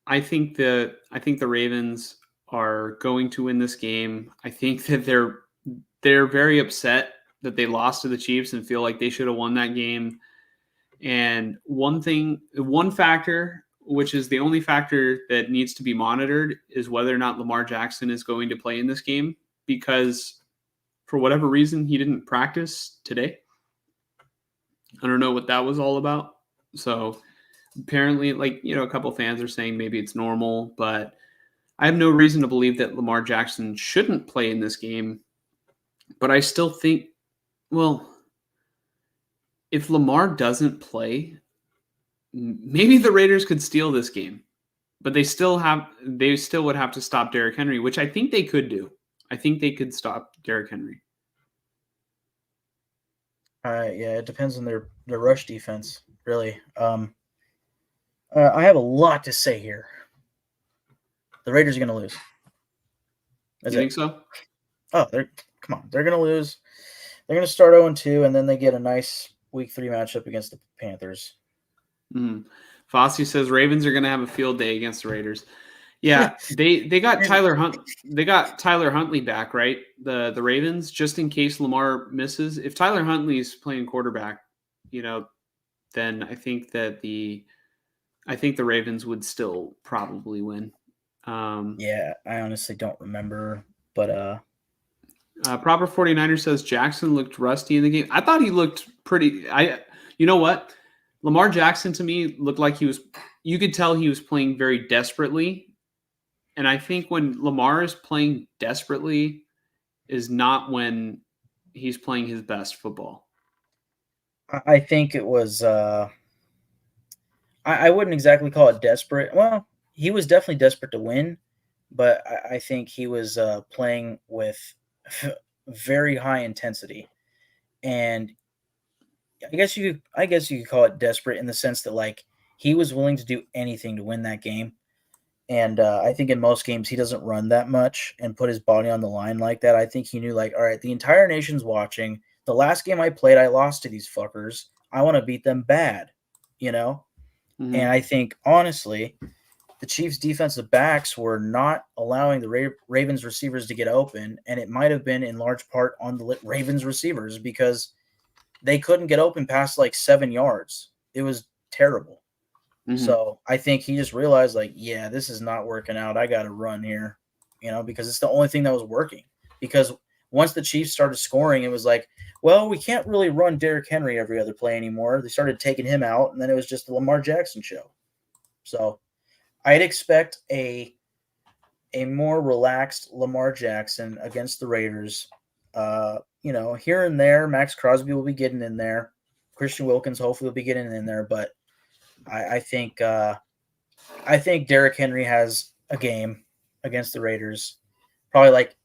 I think the Ravens are going to win this game. I think that they're very upset that they lost to the Chiefs and feel like they should have won that game. And one factor, which is the only factor that needs to be monitored, is whether or not Lamar Jackson is going to play in this game, because for whatever reason, he didn't practice today. I don't know what that was all about. So apparently, a couple fans are saying maybe it's normal, but I have no reason to believe that Lamar Jackson shouldn't play in this game. But I still think, well, if Lamar doesn't play, maybe the Raiders could steal this game. But they still would have to stop Derrick Henry, which I think they could do. I think they could stop Derrick Henry. Yeah, it depends on their rush defense, really. I have a lot to say here. The Raiders are going to lose. You think so? Oh, come on. They're going to lose. They're going to start 0-2, and then they get a nice Week 3 matchup against the Panthers. Fossey says Ravens are going to have a field day against the Raiders. Yeah, they got Tyler Huntley back, right? The Ravens, just in case Lamar misses. If Tyler Huntley's playing quarterback, then I think the Ravens would still probably win. Yeah, I honestly don't remember, but Proper 49er says Jackson looked rusty in the game. I thought he looked pretty. You know what? Lamar Jackson to me looked like you could tell he was playing very desperately. And I think when Lamar is playing desperately is not when he's playing his best football. I think it was I wouldn't exactly call it desperate. Well, he was definitely desperate to win, but I think he was playing with very high intensity, and I guess you could call it desperate in the sense that like he was willing to do anything to win that game. And I think in most games he doesn't run that much and put his body on the line like that. I think he knew like, all right, the entire nation's watching. The last game I played, I lost to these fuckers. I want to beat them bad, Mm-hmm. And I think honestly, the Chiefs' defensive backs were not allowing the Ravens receivers to get open, and it might have been in large part on the Ravens receivers because they couldn't get open past like 7 yards. It was terrible. Mm-hmm. So I think he just realized like, yeah, this is not working out. I got to run here, because it's the only thing that was working. Because once the Chiefs started scoring, it was like, well, we can't really run Derrick Henry every other play anymore. They started taking him out, and then it was just the Lamar Jackson show. So I'd expect a more relaxed Lamar Jackson against the Raiders. Here and there, Max Crosby will be getting in there. Christian Wilkins hopefully will be getting in there, but I think Derrick Henry has a game against the Raiders, probably like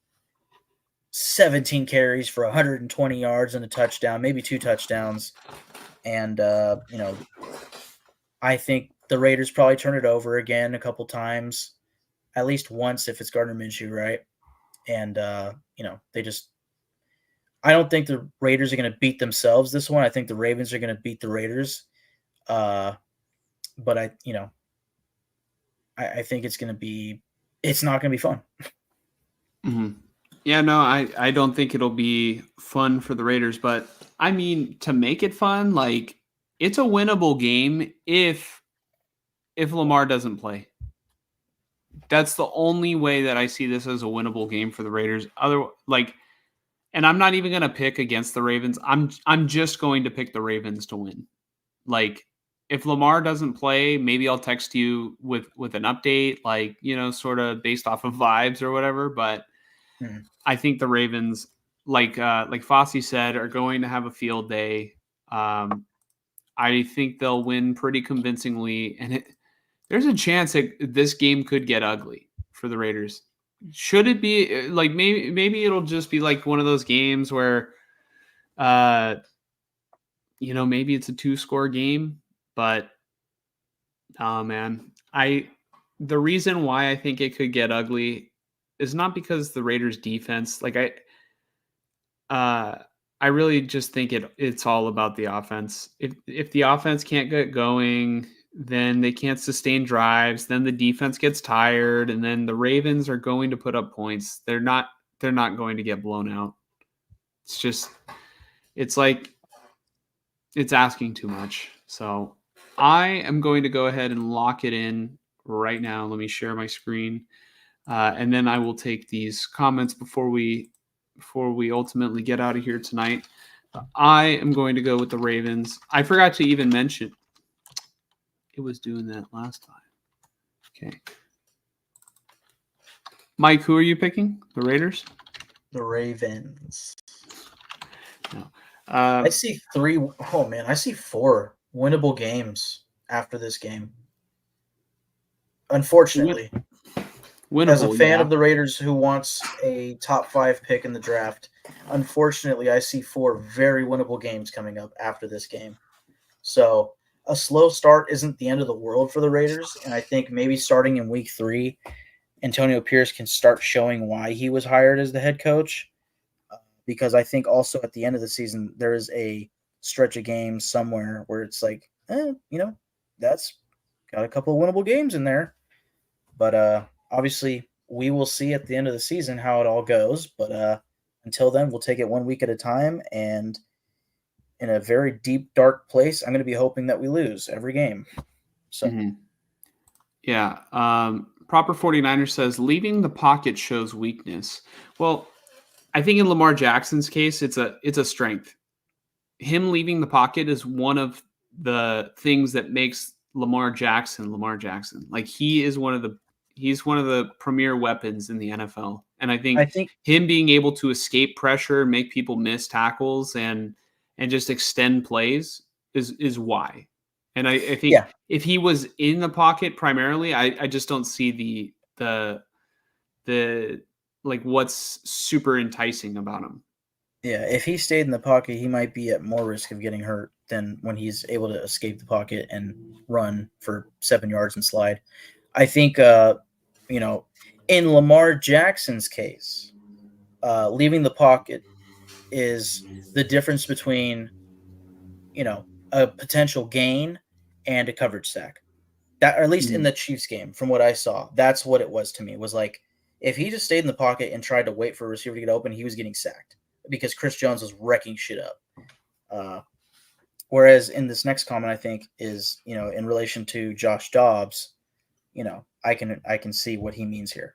17 carries for 120 yards and a touchdown, maybe 2 touchdowns, and I think the Raiders probably turn it over again a couple times, at least once if it's Gardner Minshew, right? And I don't think the Raiders are going to beat themselves this one. I think the Ravens are going to beat the Raiders. But I think it's not going to be fun. Mm-hmm. Yeah, no, I don't think it'll be fun for the Raiders, but I mean, to make it fun, like it's a winnable game if Lamar doesn't play. That's the only way that I see this as a winnable game for the Raiders. And I'm not even going to pick against the Ravens. I'm just going to pick the Ravens to win. Like, if Lamar doesn't play, maybe I'll text you with an update, sort of based off of vibes or whatever. But I think the Ravens, like Fossey said, are going to have a field day. I think they'll win pretty convincingly, and there's a chance that this game could get ugly for the Raiders. Should it be like maybe it'll just be like one of those games where, maybe it's a 2-score game, but oh man, the reason why I think it could get ugly is not because the Raiders defense, I really just think it's all about the offense. If the offense can't get going, then they can't sustain drives, then the defense gets tired, and then the Ravens are going to put up points. They're not going to get blown out. It's like it's asking too much. So I am going to go ahead and lock it in right now. Let me share my screen, and then I will take these comments before we ultimately get out of here tonight. I am going to go with the Ravens. I forgot to even mention it was doing that last time. Okay. Mike, who are you picking? The Raiders? The Ravens. No. I see three. Oh man, I see 4 winnable games after this game. Unfortunately, as a Winnable, fan yeah. of the Raiders who wants a top 5 pick in the draft, unfortunately, I see 4 very winnable games coming up after this game. So a slow start isn't the end of the world for the Raiders, and I think maybe starting in week 3, Antonio Pierce can start showing why he was hired as the head coach. Because I think also at the end of the season there is a stretch of games somewhere where it's like, that's got a couple of winnable games in there. But obviously we will see at the end of the season how it all goes. But until then, we'll take it 1 week at a time. And in a very deep, dark place, I'm going to be hoping that we lose every game. So. Mm-hmm. Yeah. Proper 49er says leaving the pocket shows weakness. Well, I think in Lamar Jackson's case, it's a strength. Him leaving the pocket is one of the things that makes Lamar Jackson Lamar Jackson. Like he's one of the premier weapons in the NFL. And I think him being able to escape pressure, make people miss tackles and just extend plays is why. And I think if he was in the pocket primarily, I just don't see the like what's super enticing about him. Yeah, if he stayed in the pocket, he might be at more risk of getting hurt than when he's able to escape the pocket and run for 7 yards and slide. I think, in Lamar Jackson's case, leaving the pocket is the difference between, a potential gain and a coverage sack. That, or at least in the Chiefs game, from what I saw, that's what it was to me. It was like if he just stayed in the pocket and tried to wait for a receiver to get open, he was getting sacked because Chris Jones was wrecking shit up. Whereas in this next comment, I think is in relation to Josh Dobbs, I can see what he means here.